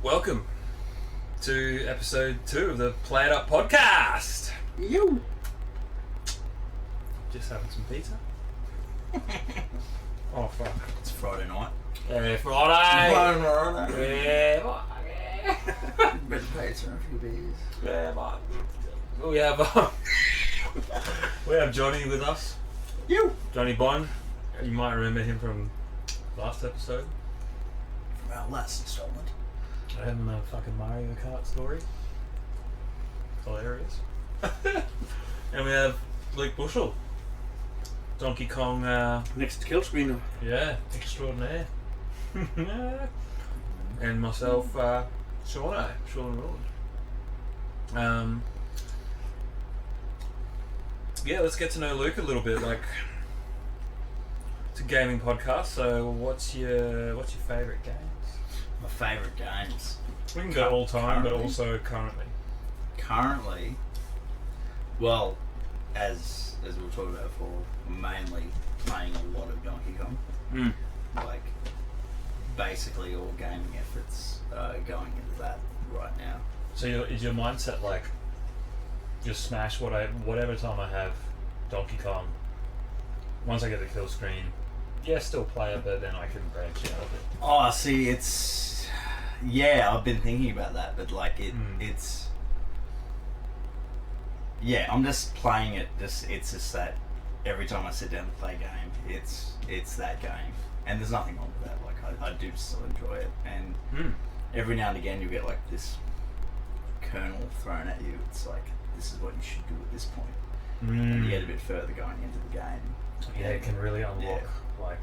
welcome to episode 2 of the Play It Up podcast. You. Just having some pizza. Oh fuck! It's Friday night. Friday. Friday. Yeah, Better pizza and a few beers. yeah, but we have Johnny with us. You. Johnny Bonde. You might remember him from last episode. From our last installment. I had him a fucking Mario Kart story. Hilarious. And we have Luke Bushell. Donkey Kong, Next kill screen. yeah, extraordinaire. And myself, Sean Rowland. Yeah, let's get to know Luke a little bit. Like, it's a gaming podcast, so what's your favourite games? My favourite games. We can go all time, but Currently? also currently. Currently, well, as we were talking about before, mainly playing a lot of Donkey Kong. Like, basically all gaming efforts going into that right now. So is your mindset like, just smash whatever time I have Donkey Kong. Once I get the kill screen, yeah, still play it, but then I can branch out of it. Oh, see, yeah, I've been thinking about that, but like it's, yeah, I'm just playing it. It's just that every time I sit down to play a game, it's that game, and there's nothing wrong with that. Like I do still enjoy it, and every now and again you get like this kernel thrown at you. It's like, this is what you should do at this point, and you get a bit further going into the game. Yeah, it can really unlock like.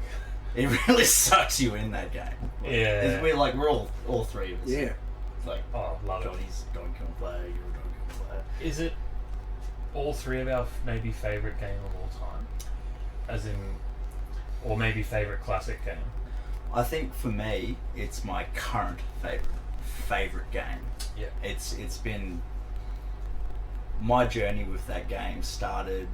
It really sucks you in that game. Like, Yeah. we're all three of us. Yeah. It's like, Oh, love it. Johnny's a Donkey Kong player, you're a Donkey Kong player. Is it all three of our maybe favourite game of all time? As in, or maybe favourite classic game? I think for me, it's my current favorite game. Yeah. It's been, my journey with that game started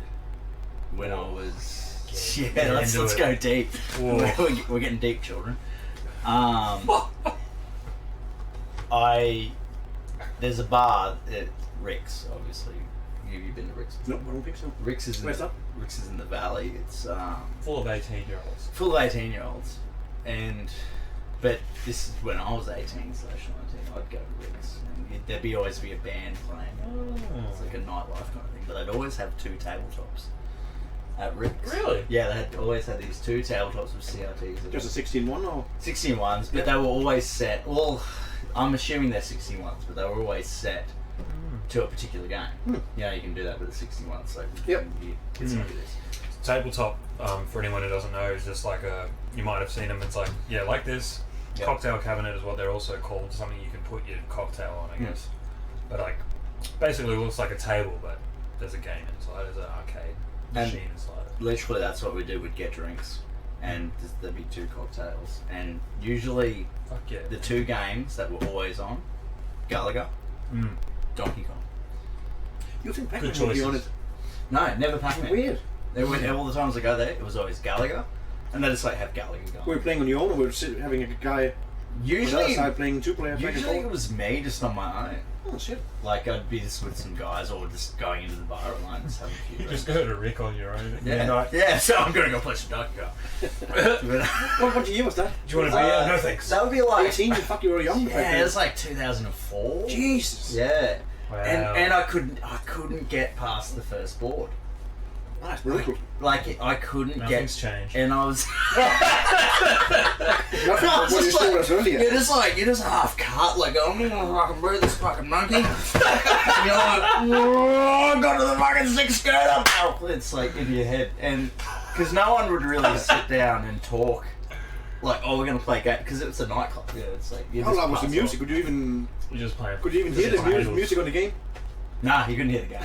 when I was. Yeah, let's go deep. We're getting deep, children. There's a bar at Rick's, obviously. Have you been to Rick's? No, I don't think so. Rick's is Where's that? Rick's is in the valley. It's Full of 18-year-olds. full of 18-year-olds, but this is when I was 18/19. I'd go to Rick's, and there'd always be a band playing. It's like a nightlife kind of thing. But they'd always have 2 tabletops at Rick's. Really? Yeah, they always had these 2 tabletops with CRTs. Just a 16-1 or? 16 ones, but they were always set. Well, I'm assuming they're 16 ones, but they were always set to a particular game. You know, you can do that with a 61, so Yep. you can see this. Tabletop, for anyone who doesn't know, is just like you might have seen them, it's like, yeah, like this. Yep. Cocktail cabinet is what they're also called, something you can put your cocktail on, I guess. But like, basically looks like a table, but there's a game inside, there's an arcade machine inside it. Literally, that's what we do. We'd get drinks, and there'd be 2 cocktails, and usually Fuck yeah. the 2 games that were always on, Gallagher, Donkey Kong. You think Good Pac-Man would be on it? choices. No, never Pac-Man. Weird. All the times I go there, it was always Gallagher, and they just like have Gallagher going. Were you playing on your own, or were you having a guy on the other Usually, side playing 2-player back and usually it forth? was me just on my own. Oh shit. Like I'd be just with some guys, or just going into the bar alone, just having a few You drinks. just go to Rick on your own. Yeah, so I'm gonna go play some Donkey Kong. What year was that? Do you want to be No thanks. That would be like 18? Fuck, you were young. back yeah, then. it was like 2004. Jesus. Yeah, Wow. and I couldn't get past the first board. That's brutal. Like I couldn't Nothing's get, changed. and I was. Nothing I what was you just told us earlier. you're just half cut, like, I'm gonna fucking breathe this fucking monkey. And you're like, oh, I got to the fucking 6th skirt up now. It's like in your head, and because no one would really sit down and talk, like, oh, we're gonna play a game, because it's a nightclub. Yeah, it's like. How loud was the music? Could you even We're just playing. hear the music on the game? Nah, you couldn't hear the game.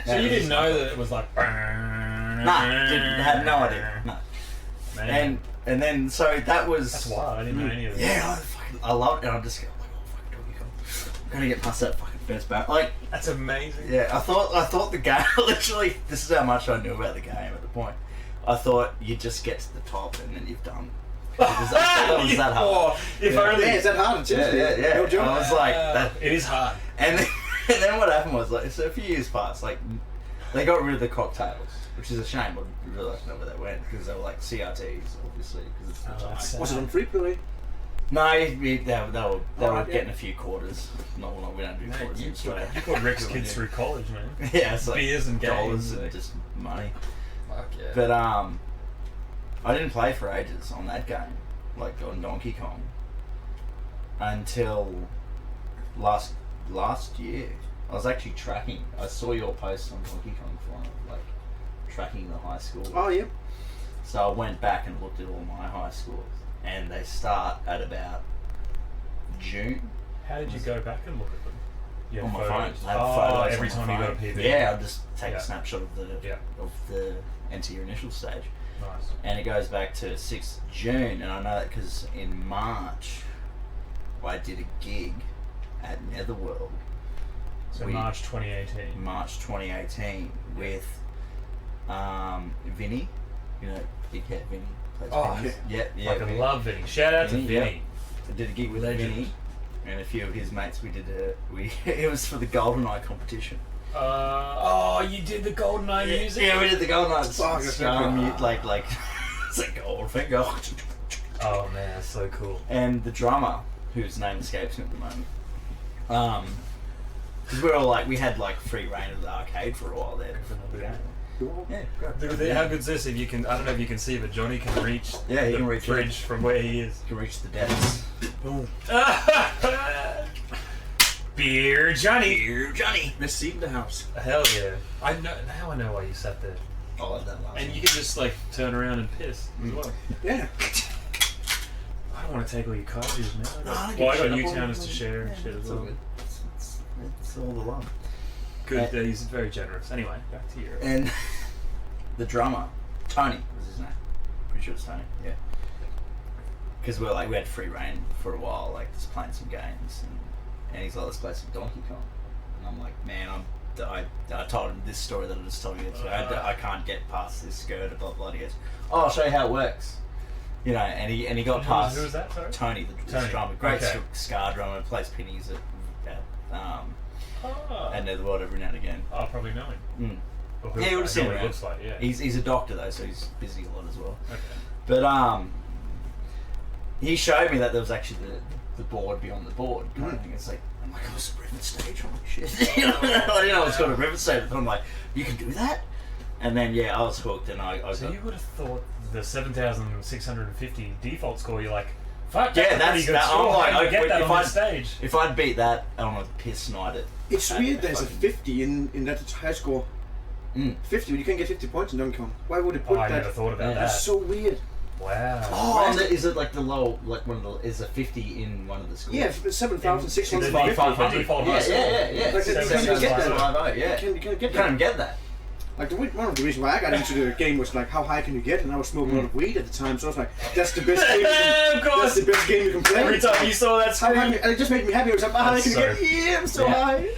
So you didn't know that it was like. Nah, had no idea. No. Man, And then so that was. that's wild. I didn't know any of this. Yeah, I loved it, and I just go, like, oh, fucking Donkey Kong. I'm gonna get past that fucking first barrel. Like, That's amazing. yeah, I thought the game, literally, this is how much I knew about the game at the point. I thought you just get to the top and then you've done That was that hard. If only. Yeah, is that hard? It's seriously. Yeah. No joke. I was like, that. It is hard. And then what happened was, like, so a few years passed, like, they got rid of the cocktails, which is a shame. I really like to know where they went, because they were like CRTs, obviously, because it's the time. that's sad. Was it on free play? No, they were yeah. getting a few quarters. No, we don't do quarters in Australia. You put Rick's kids through college, man. Yeah, it's like Beers and dollars games. and just money. Fuck yeah. But I didn't play for ages on that game, like on Donkey Kong, until last year. I was actually tracking. I saw your post on Donkey Kong Forum, like tracking the high scores. Oh, yeah. So I went back and looked at all my high scores, and they start at about June. How did you go back and look at them? You On had my phone. photos? I have photos every on my time you got a phone. PB. Yeah, I'll just take Yeah. a snapshot of the enter your initial stage. Nice. And it goes back to 6th June, and I know that because in March I did a gig at Netherworld. So March 2018. March 2018 with Vinny, you know, Big Cat Vinny. Plays Oh, tennis. Yeah, Fucking Vinny. love Vinny. Shout out to Vinny, Vinny. I did a gig with Legend. Vinny and a few of his mates. We did it was for the GoldenEye competition. You did the GoldenEye music? Yeah, we did the GoldenEye. Fuck, that's Like it's like Goldfinger. Oh man, that's so cool. And the drummer, whose name escapes me at the moment, because we were all like, we had like free reign of the arcade for a while there. Cool. Yeah, How good's this? If you can, I don't know if you can see, but Johnny can reach. Yeah, he the can reach fridge from where he is. You can reach the depths. Boom. Beer Johnny. Here, Johnny. Best seat in the house. Hell yeah! I know now. I know why you sat there. I like that last And one. you can just like turn around and piss as well. Yeah. I don't want to take all your cards, man. No, I don't Well, I give got a shit. Newtowners to share and shit as It's all well. good. It's all the love. Good. He's very generous. Anyway, back to you. And the drummer, Tony was his name. Pretty sure it's Tony. Yeah. Because we had free reign for a while, like just playing some games, and he's like, let's play some Donkey Kong. And I'm like, man, I told him this story that I just told you. So I can't get past this skirt. Blah blah. He goes, oh, I'll show you how it works. You know, and he got past. Who was that? Sorry. Tony, the drummer, great ska drummer, plays pennies at Netherworld every now and again. Oh, I probably know him. Mm. Or who- Yeah, you would I have seen know him what he around. looks like. Yeah. He's a doctor though, so he's busy a lot as well. Okay. But he showed me that there was actually the board beyond the board kind of thing. It's like, I'm like, oh, it's a rivet stage, holy shit. you know, I didn't know it's called a rivet stage, but I'm like, you can do that? And then I was hooked, and I So got, you would have thought the 7,650 default score. You're like, fuck, Yeah, that's a pretty good that's- score. I'm like, How do you get if that on I- this stage? if I'd beat that on a piss night It's weird there's a 50 in that high score. Mm. 50, you can't get 50 points in Donkey Kong. Why would it put Oh, I that? never thought about Yeah. that. That's so weird. Wow. Oh, and is it like the low, like one of the, is a 50 in one of the schools? Yeah, The 7,650. default high Yeah, score. yeah. Like, you can't get that. Yeah. You can't You get can't that. even get that. Like one of the reasons why I got into the game was like, how high can you get? And I was smoking a lot of weed at the time, so I was like, that's the best game. Of course. That's the best game you can play. Every time you saw that How high screen, and it just made me happy. I was like, how high can you That's get? Yeah, I'm so Yeah. high.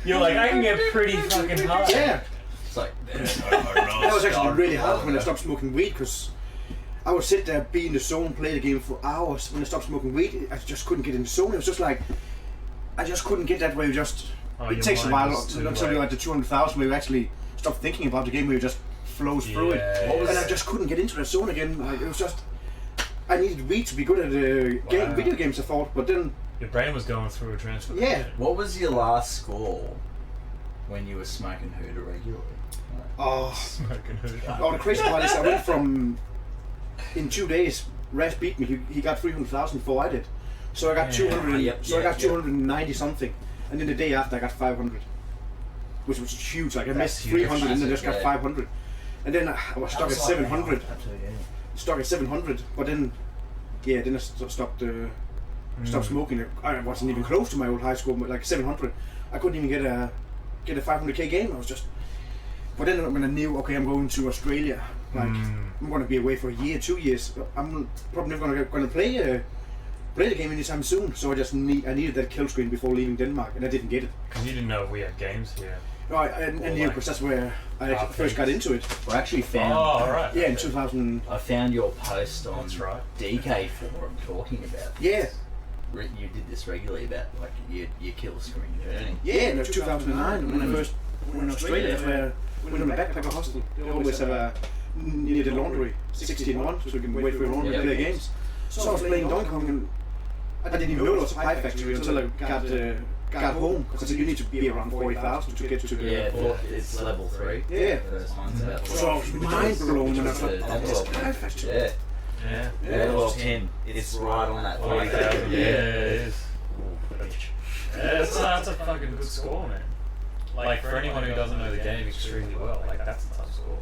you're like, I can get pretty fucking high. Yeah. It's like, That was actually really hard when I stopped smoking weed, because I would sit there, be in the zone, play the game for hours. When I stopped smoking weed, I just couldn't get in the zone. It was just like, I just couldn't get that where you just, Oh, it your takes a mind while was too, until you're at the 200,000 where you actually stop thinking about the game, where you just flows through it. Yeah, And yeah. I just couldn't get into that zone again. Like, it was just, I needed weed to be good at Wow. video games, I thought, but then, Your brain was going through a transformation. yeah. what was your last score when you were smoking Hooter regularly? Oh, Smoking hood. the crazy part is I went from, in 2 days, Raz beat me, he got 300,000 before I did. So I got Yeah. 200, Yep, so I yeah, got 290 something, and then the day after I got 500, which was huge. Like I That's missed huge. 300 and then just got Yeah. 500, and then I was stuck at 700. Stuck at 700, but then, yeah, then I stopped smoking. I wasn't even close to my old high school, but like 700, I couldn't even get a 500k game. I was just. But then when I knew, okay, I'm going to Australia, like I'm going to be away for a year, 2 years. I'm probably never going to play the game anytime soon. So I needed that kill screen before leaving Denmark, and I didn't get it. Because you didn't know if we had games here. Right, and yeah, because that's where I first got into it. I actually found. Oh, right. Yeah, in 2000. I found your post on That's right. DK forum talking about. Yeah. You did this regularly about like your kill screen journey. Yeah, and it was 2009 when I first went in Australia. That's where I went on a backpacker hostel. They always have a near the laundry, 16-1, so we can wait for your laundry to play games. So I was playing Donkey Kong, and I didn't even know there was a Pie Factory until I got home, because you need to be around 40,000 to get to the... Yeah, it's level 3. Yeah. First one's about So I was mind blown when I was like, oh, this Pie Factory. Yeah. Yeah. Level 10. It's right on that 40,000. Yeah, Yeah. it is. That's a fucking good score, man. Like, for anyone who doesn't know the game extremely well, like, that's a tough score.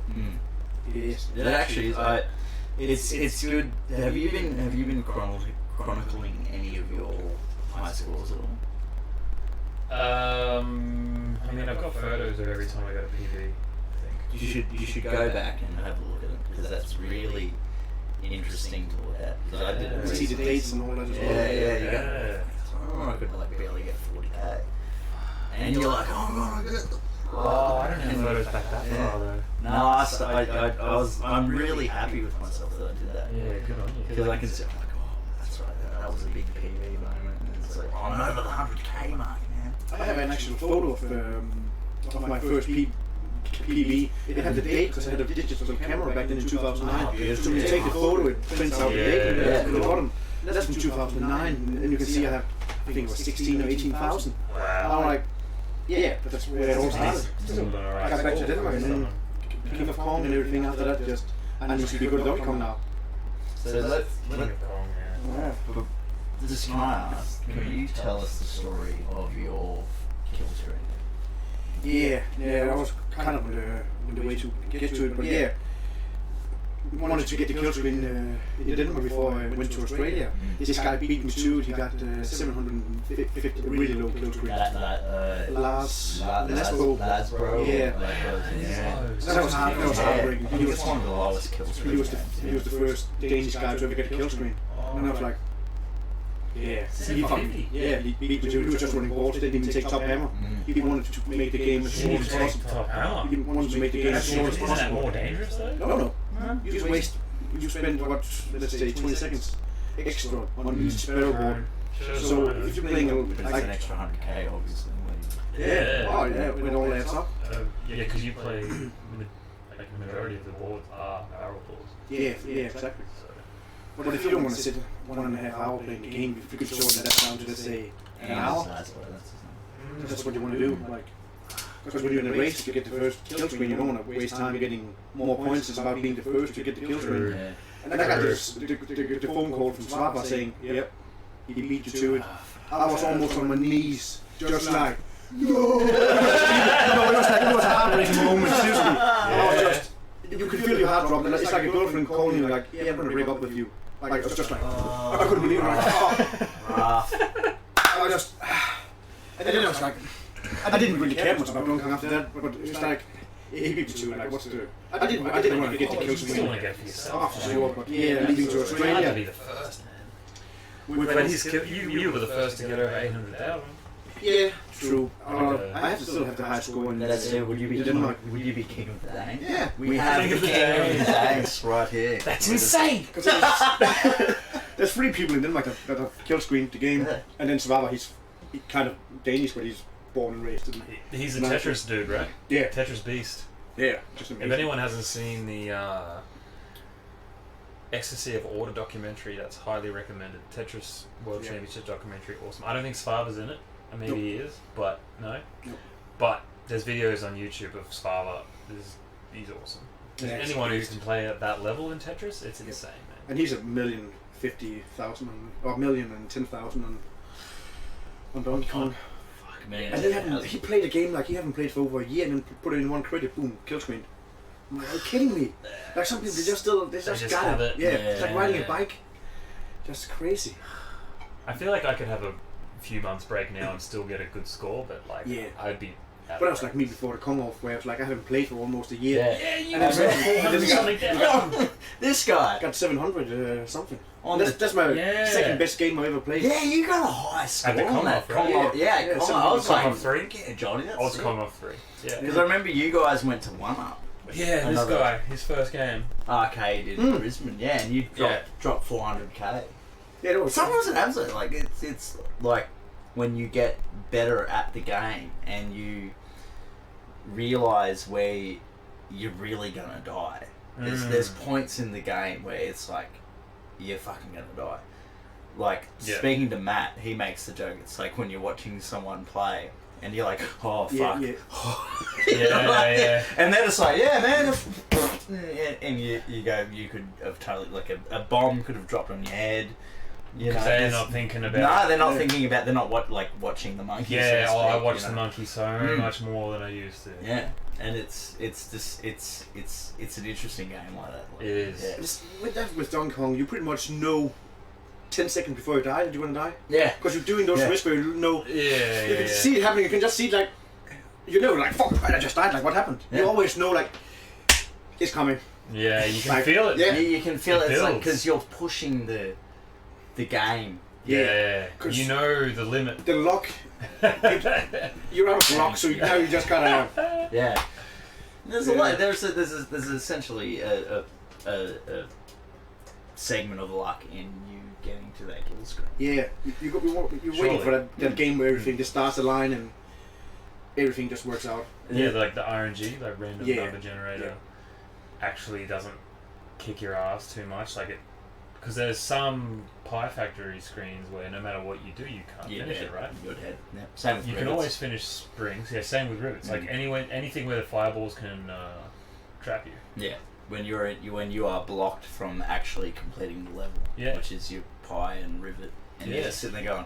Yes. It actually is. It's good. Have you been chronicling any of your high scores at all? I mean, I've got photos of every time I go to PV, I think. You should go back and have a look at it, because that's really interesting to look at. Because I did it. See the dates and all that as well. Yeah. You go, oh, I could like barely get 40k, and you're like, oh god, I get the. Oh, I don't have photos back that far though. No, I'm really happy with myself that I did that. Yeah, good on you. Because I can say, I'm like, oh, that's right, that was a big PV moment. And it's like, oh, I'm over the 100k mark, man. I have an actual photo of my first PB. It had the date because I had a digital camera back then in 2009. So when you take the photo, it prints out the date at the bottom. That's from 2009, and you can see I think it was 16 or 18,000. Wow. I'm like, yeah, that's where it all started. Still doing alright. I got back to Denmark, and then King of Kong and everything after that, just I need to be good at Donkey Kong now. So let's King of Kong, yeah. just can I ask, can you tell us the story of your kill streak? Yeah, that was kind of the way to get to it, but yeah. Wanted to get the kill screen in Denmark before I went to Australia. This guy beat me to it. He got 750, really low kill screen. Last bro. Yeah. That was heartbreaking. He was one of the lowest kill screens. He was the first Danish guy to ever get a kill screen. And I was like, yeah. He beat me to it. He was just running balls. Didn't even take top hammer. He wanted to make the game as small as possible. He wanted to make the game as small as Isn't that possible. more dangerous though? No. You spend what, let's say 20 seconds extra on each barrel board. So if you're playing It's an extra 100k, obviously. it all adds up. Yeah, because you play, like the majority of the boards are barrel balls. Yeah, exactly. So, But if you don't want to sit 1.5 hours playing the game, if you could shorten that down to, let's say, an hour, that's what you want to do. Like, because when you're in a race, you get the first kill screen, you don't want to waste time getting more points. It's about being the first to get the kill screen. Yeah. And I got the phone call from Svava saying, yep, he beat you to it. I was almost on my knees, just like, no! It was a heartbreaking moment, seriously. I was just, you could feel your heart drop. It's like a girlfriend calling you, like, yeah, I'm going to break up with you. Like, I was just like, I couldn't believe it. I just, and then I was like, I didn't really care much about Donkey Kong after that, but it's like, he beat you to it, like, what's the... I didn't want to get the kill you still screen. want to get for yourself. Oh, for sure, but yeah, leaving to It's hard to be Australia. the first, man. But you were the first to get over 800,000. Yeah, true. I have to still have the high score in That's it. Would you be Denmark. Would you be king of the day? Yeah. We have King the of the king of the day. days right here. That's insane! There's 3 people in Denmark that have kill screened the game, Yeah. and then Svava, he's kind of Danish, but he's born and raised in... He's a Tetris dude, right? Yeah. Tetris beast. Yeah, just If amazing. anyone hasn't seen the Ecstasy of Order documentary, that's highly recommended. Tetris World Yeah. Championship documentary, awesome. I don't think Svava's in it. Maybe Nope. he is, but no. Nope. But there's videos on YouTube of Svava. He's awesome. Yeah, he's Anyone who beast. can play at that level in Tetris, it's insane, man. And he's 1,050,000 or 1,010,000 on Donkey Kong. Fuck, man. And he played a game like he haven't played for over a year, and then put it in one credit, boom, kill screen. I'm like, are you kidding me? Like some people, they just got have it. it. Yeah, it's like Yeah. riding a bike. Just crazy. I feel like I could have a few months break now and still get a good score, but like Yeah. I'd be But that was like me before the come off, where I was like, I haven't played for almost a year. Yeah, you And then got something- 400 something down. This guy. I got 700 something. On That's my Yeah. second best game I ever played. Yeah, you got a high score At the on that. Commonwealth, right? Yeah, Yeah, Commonwealth. I was Commonwealth like, 3? yeah, Johnny, that's Oz sick. Commonwealth 3. Yeah. Because I remember you guys went to 1UP. Yeah, this Another- guy, his first game. Arcade in Brisbane, yeah, and you dropped 400k. Yeah, that was Sometimes it absolutely like it's like when you get better at the game and you realize where you're really gonna die. There's points in the game where it's like you're fucking gonna die. Like speaking to Matt, he makes the joke. It's like when you're watching someone play and you're like, oh fuck, Yeah. Yeah. and then it's like, yeah, man, and you go, you could have totally like a bomb could have dropped on your head. You know, Because they're not thinking about. No, they're not thinking about. They're not watching the monkey. Yeah, so to I speak, watch you the know. monkey so much more than I used to. Yeah, and it's an interesting game like that. Like, It is. Yeah. Just, with Donkey Kong, you pretty much know 10 seconds before you die that you're going to die. Yeah. Because you're doing those risks where you know. Yeah. You can see it happening. You can just see, like, you know, like, fuck, I just died. Like, what happened? Yeah. You always know, like, it's coming. Yeah, you can Like, feel it. yeah. You can feel it. It's like builds. because you're pushing the game. Yeah. 'Cause You know the limit. the lock, you're out of luck, so now you just gotta. Yeah. There's a Yeah. lot. There's essentially a segment of luck in you getting to that kill screen. Yeah, you're waiting for that game where everything just starts to line and everything just works out. Yeah, like the RNG, like random Yeah. number generator, actually doesn't kick your ass too much. Like it, because there's some Pie Factory screens where no matter what you do, you can't finish it, right? You're dead. Yeah. Same with You can rivets. always finish springs. Yeah, same with rivets. Like anything where the fireballs can trap you. Yeah. When you are blocked from actually completing the level, which is your pie and rivet, and you're just sitting there going,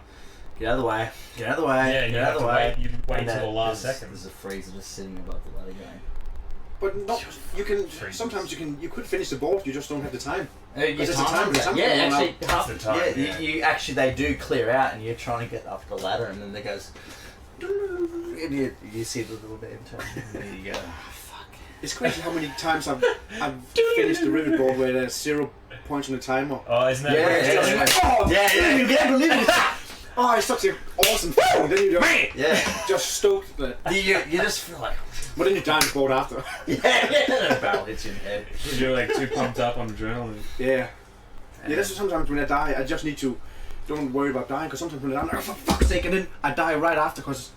"Get out of the way! Get out of the way! Yeah, get you out have of to the way!" wait. You wait And until the last there's- second. There's a freezer just sitting above the ladder going. But not, you can. Freezes. Sometimes you could finish the board. You just don't have the time. Your There's a time time- limit. there's Yeah, something actually, going half the time, yeah, you actually they do clear out, and you're trying to get up the ladder, and then there goes, and you see the little bit turn, and there you go. Oh, fuck. It's crazy how many times I've finished the rivet board where there's 0 points on the timer. Oh, isn't that Yeah, great? It's just like, oh, Yeah. you can't believe it. Oh, it's such an awesome feeling. Then you just, Yeah, just stoked. That. you just feel like, But then you die on the board after. yeah, a barrel hits you in the head. You're like too pumped up on adrenaline. Yeah. Yeah, that's sometimes when I die, I just need to don't worry about dying because sometimes when I die, I'm like, oh, for fuck's sake, and then I die right after because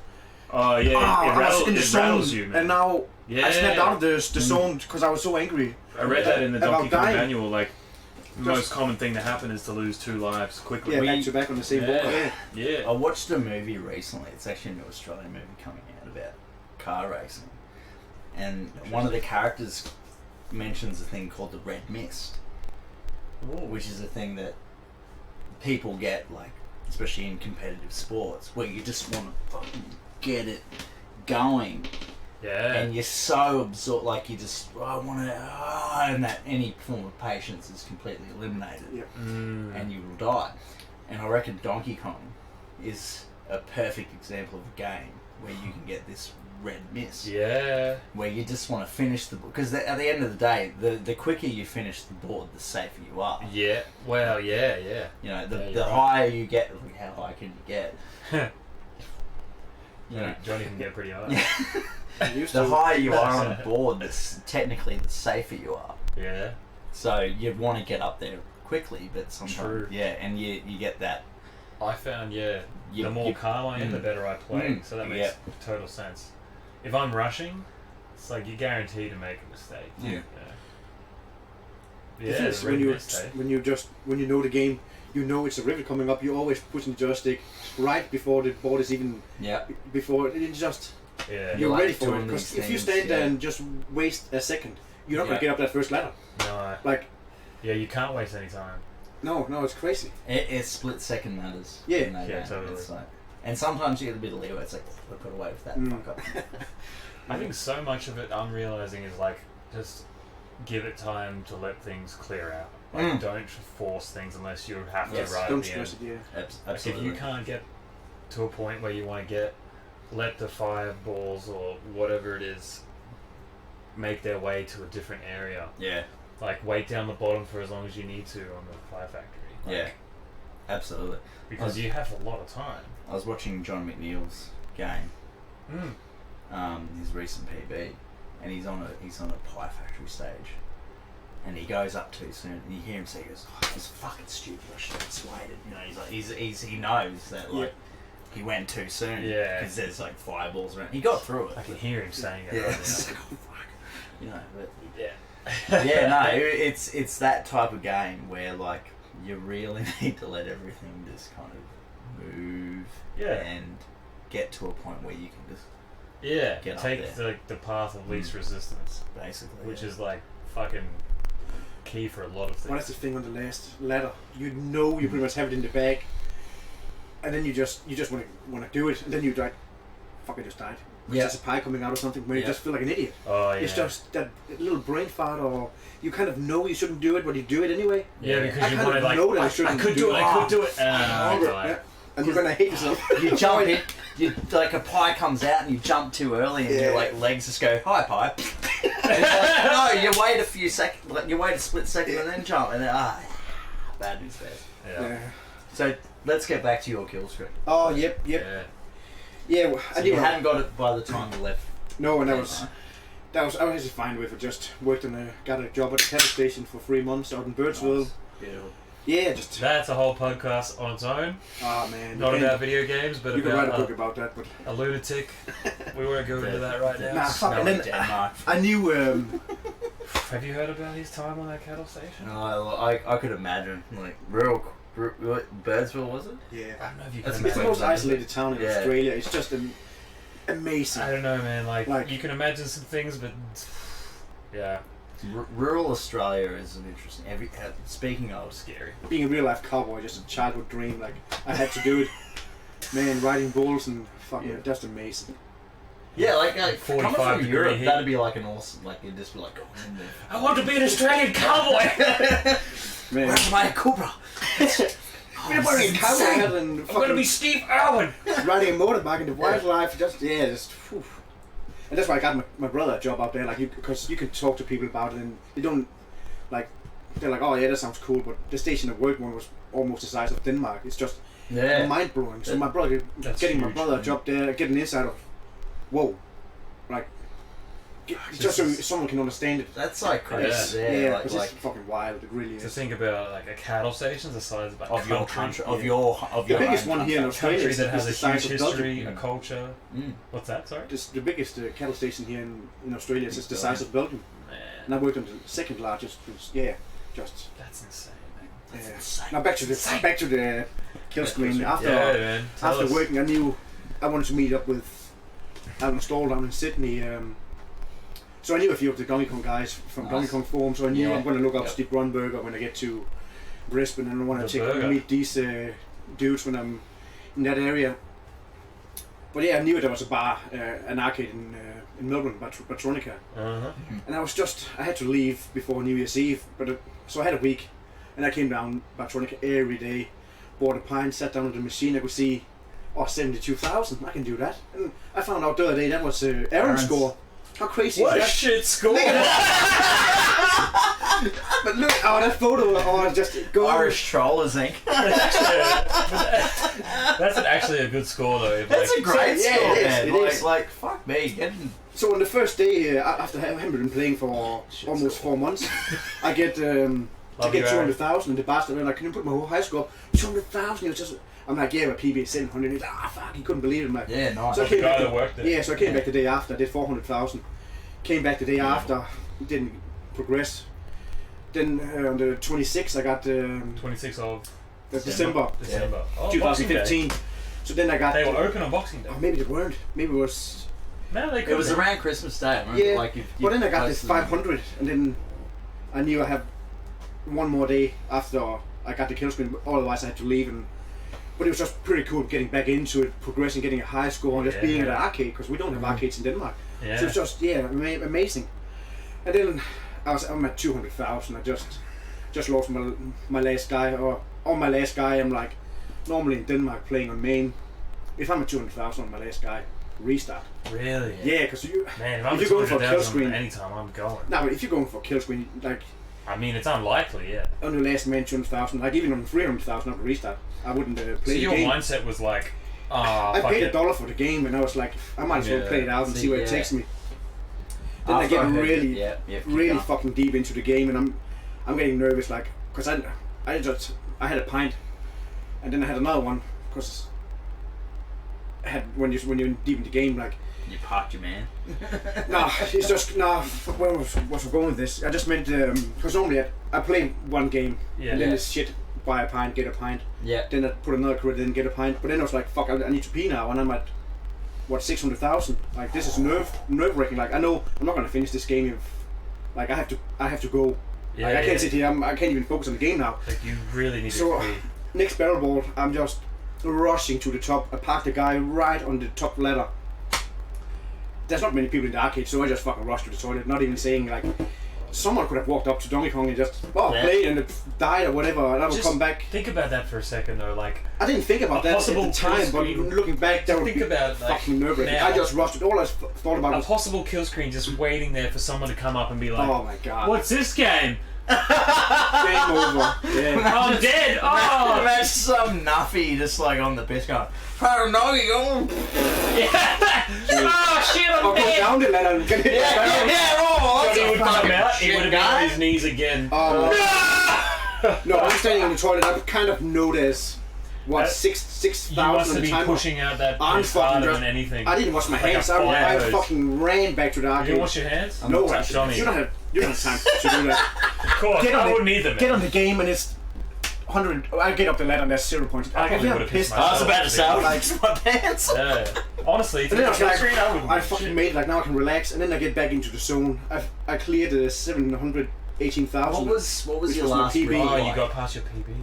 Oh yeah, I was in the zone rattles you, man. and now Yeah. I snapped out of the zone because I was so angry. I read that in the about Donkey Kong dying. manual. Like, the most common thing to happen is to lose 2 lives quickly. Yeah, We- back to back on the same board. Yeah. Yeah. I watched a movie recently. It's actually a new Australian movie coming out about car racing, and one of the characters mentions a thing called the red mist, which is a thing that people get, like, especially in competitive sports, where you just want to fucking get it going, Yeah. and you're so absorbed, like you just, I want to, and that any form of patience is completely eliminated, Yeah. and you will die. And I reckon Donkey Kong is a perfect example of a game where you can get this red mist, Yeah. where you just want to finish the board, because at the end of the day, the quicker you finish the board, the safer you are. Yeah. Well, yeah, yeah. You know, Yeah, the you're right. higher you get, like, how high can you get? You know, Johnny can get pretty high. I used the to. higher you are on a board, technically the safer you are. Yeah. So you'd want to get up there quickly, but sometimes, True. yeah, and you get that. I found, the You- more you- calm I am, the better I play. So that makes Yeah. total sense. If I'm rushing, it's like you're guaranteed to make a mistake. Yeah. The thing is, when you know the game, you know it's a rivet coming up. You always push the joystick right before the board is even Yeah. before it's just Yeah. you're like ready for it. doing Because these if you things, stand there yeah. and just waste a second, you're not Yeah. gonna get up that first ladder. No. Like Yeah, you can't waste any time. no, it's crazy. It split second matters. Yeah. in that Yeah, game. totally. It's like, and sometimes you get a bit of leeway. It's like, I've got to wait for that fuck up. I think so much of it I'm realizing is like just give it time to let things clear out. Like don't force things unless you have to Yes, right Don't at the end. stress it. Yeah. Like if Absolutely. you can't get to a point where you want to get, let the fireballs or whatever it is make their way to a different area. Yeah. Like, wait down the bottom for as long as you need to on the fire factory. Like, Yeah. Absolutely. Because you have a lot of time. I was watching John McNeil's game, his recent PB, and he's on a pie factory stage, and he goes up too soon, and you hear him say, he goes, "Oh, it's fucking stupid. I should have just waited." You know, he's like, he knows that like he went too soon. Yeah. Because there's like fireballs around. He got through it. I can hear him saying it. Yeah. Right It's now. like, oh fuck. You know, but Yeah. yeah, no, it's that type of game where like you really need to let everything just kind of move and get to a point where you can just get take up there. the path of least resistance, basically, which is like fucking key for a lot of things. Well, that's the thing on the last ladder. You know you pretty much have it in the bag, and then you just want to do it, and then you're like, fuck, I just died. There's a pie coming out or something where you just feel like an idiot. Oh yeah. It's just that little brain fart, or you kind of know you shouldn't do it, but you do it anyway. Yeah, because I you kind want of to like, know that I I shouldn't could do it, I could do it. And you're gonna hate yourself. You jump in, you like a pie comes out and you jump too early and your like legs just go hi pie. And it's like, no, you wait a few seconds, like you wait a split second and then jump, and then bad news bears. Yeah. So let's get back to your kill streak. Oh, yep. Yeah. Yeah, well, So you hadn't got it by the time you left. No, and I was actually fine with it. Just worked got a job at a cattle station for 3 months out in Birdsville. Nice. Beautiful. Yeah, just. That's a whole podcast on its own. Oh man. Not about video games, but you could write a about book about that, but. a lunatic. We won't go into that right now. Nah, fuck. And then Denmark. I knew. Have you heard about his time on that cattle station? No, I could imagine like Birdsville, was it? Yeah. I don't know if you can That's It's the imagine. most isolated town in Yeah. Australia. It's just amazing. I don't know, man. Like- you can imagine some things, but yeah, Rural Australia is an interesting. Speaking of scary. Being a real life cowboy, just a childhood dream. Like I had to do it. Man, riding bulls and fucking just amazing. yeah, like 45 coming from degree Europe, heat. that'd be like an awesome. Like you'd just be like, I want to be an Australian cowboy. Man, where's my Cobra? we're wearing a cowboy hat and I'm gonna be Steve Irwin. riding a motorbike in the wildlife. Just whew. And that's why I got my brother a job out there. Like because you can talk to people about it, and they don't like. They're like, oh yeah, that sounds cool, but the station I worked on was almost the size of Denmark. It's just mind blowing. So my brother getting my brother a job there, getting inside of, whoa, like. Just so someone can understand it. That's like crazy. Yeah, like, it's fucking wild. It really To is. think about like a cattle station the size of a of your country, of your The biggest own one here in country. Australia country is that has the a size huge of history, Belgium. a culture. Mm. What's that? Sorry. The biggest cattle station here in Australia is just the size of Belgium. Man, And I worked on the second largest. Just. that's insane, man. That's Yeah. insane. Now back to the kill screen. After man. Tell after us. working, I knew I wanted to meet up with Alan Stoll down in Sydney. So I knew a few of the Donkey Kong guys from Donkey Kong Forum. So I knew I'm going to look up Steve Grunberger when I get to Brisbane, and I want to meet these dudes when I'm in that area. But yeah, I knew there was a bar, an arcade in Melbourne, Batronica. And I had to leave before New Year's Eve, so I had a week, and I came down Batronica every day, bought a pint, sat down at the machine. I could see, 72,000. I can do that. And I found out the other day that was Aaron's score. How crazy What a is that? shit score! But look, that photo, just go. Irish Trollers Inc. That's actually a good score though. That's a great Yeah, score, it is, man. it Like, is. like, fuck me, getting So on the first day, after having been playing for almost 4 months, I get Love you, 200,000 in the bastard, and I couldn't put my whole high score. 200,000. It was just. I'm like, yeah, my PB is 700. He's like, fuck, he couldn't believe it. I'm like, yeah, nice. So I The came guy back that worked there. Yeah, so I came back the day after. I did 400,000. Came back the day after. Didn't progress. Then on the 26th, I got 26th of December December. Oh, Boxing Day. 2015. So then I got. They were open on Boxing Day. Oh, maybe they weren't. Maybe it was. No, they It could. was around Christmas Day. I remember, Yeah. like, But then I got this posted- 500, and then I knew I had one more day after I got the kill screen. Otherwise, I had to leave. But it was just pretty cool getting back into it, progressing, getting a high score, and just being at an arcade, because we don't have arcades in Denmark. Yeah. So it's just amazing. And then I'm at 200,000. I just lost my last guy, or on my last guy. I'm like, normally in Denmark playing on main, if I'm at 200,000 on my last guy, restart. Really? Yeah, because you. Man, if I'm If you're going for a kill 200,000 screen- anytime, I'm going. Nah, but if you're going for a kill screen, like I mean, it's unlikely, yeah. on the last man 200,000, like even on 300,000 on the restart, I wouldn't So play the your game. mindset was like, I fuck paid it. $1 for the game, and I was like, I might as well Yeah. play it out and see where it Yeah. takes me. Then I get really fucking deep into the game, and I'm getting nervous, like, because I had a pint, and then I had another one, because I had when you're deep in the game, like. You parked your man. Nah, it's just where was I going with this? I just meant because normally I play one game, Yeah. and then Yeah. it's shit. Buy a pint, get a pint. Yeah. Then I put another credit in, get a pint. But then I was like, fuck, I need to pee now, and I'm at what 600,000. Like this is nerve wracking. Like I know I'm not gonna finish this game if like I have to go. Yeah, Like, I yeah. can't sit here. I can't even focus on the game now. Like, you really need So to pee. next barrel ball, I'm just rushing to the top. I parked the guy right on the top ladder. There's not many people in the arcade, so I just fucking rushed to the toilet, not even saying like someone could have walked up to Donkey Kong and just played and it died or whatever, and I would Just come back. Think about that for a second, though. Like, I didn't think about a that at possible the time, kill but screen. looking back, that would Think be about it, like, fucking nerve-wracking. now. I just rushed it. All I thought about a was, possible kill screen just waiting there for someone to come up and be like, oh my god, what's this game? game over. Yeah. I'm dead! Oh! Imagine some nuffy just like on the piss going, Paranoia. Yeah. Oh shit, I'm I'll go dead! down the ladder and get hit. Oh, So he would come out, he shit would have been guy. on his knees again. No, I'm standing in the toilet. I kind of notice what That- You must 6,000 have at the been time. pushing out that I'm piss harder fucking than anything. I didn't wash my Like a hands. fire I hose. fucking ran back to the You arcade. didn't wash your hands? No, Johnny. you don't have time to do that. Of course, I wouldn't either, Get man. on the game and it's 100. I get up the ladder and there's 0 points. I probably would have pissed I was myself. about to say, I like my pants. Yeah. Honestly, if And you then I was kill like, screen, I wouldn't I give a fucking shit. made it. Like now I can relax, and then I get back into the zone. I cleared the 718,000. What was Which your was my last PB. riff Oh, like? you got past your PB.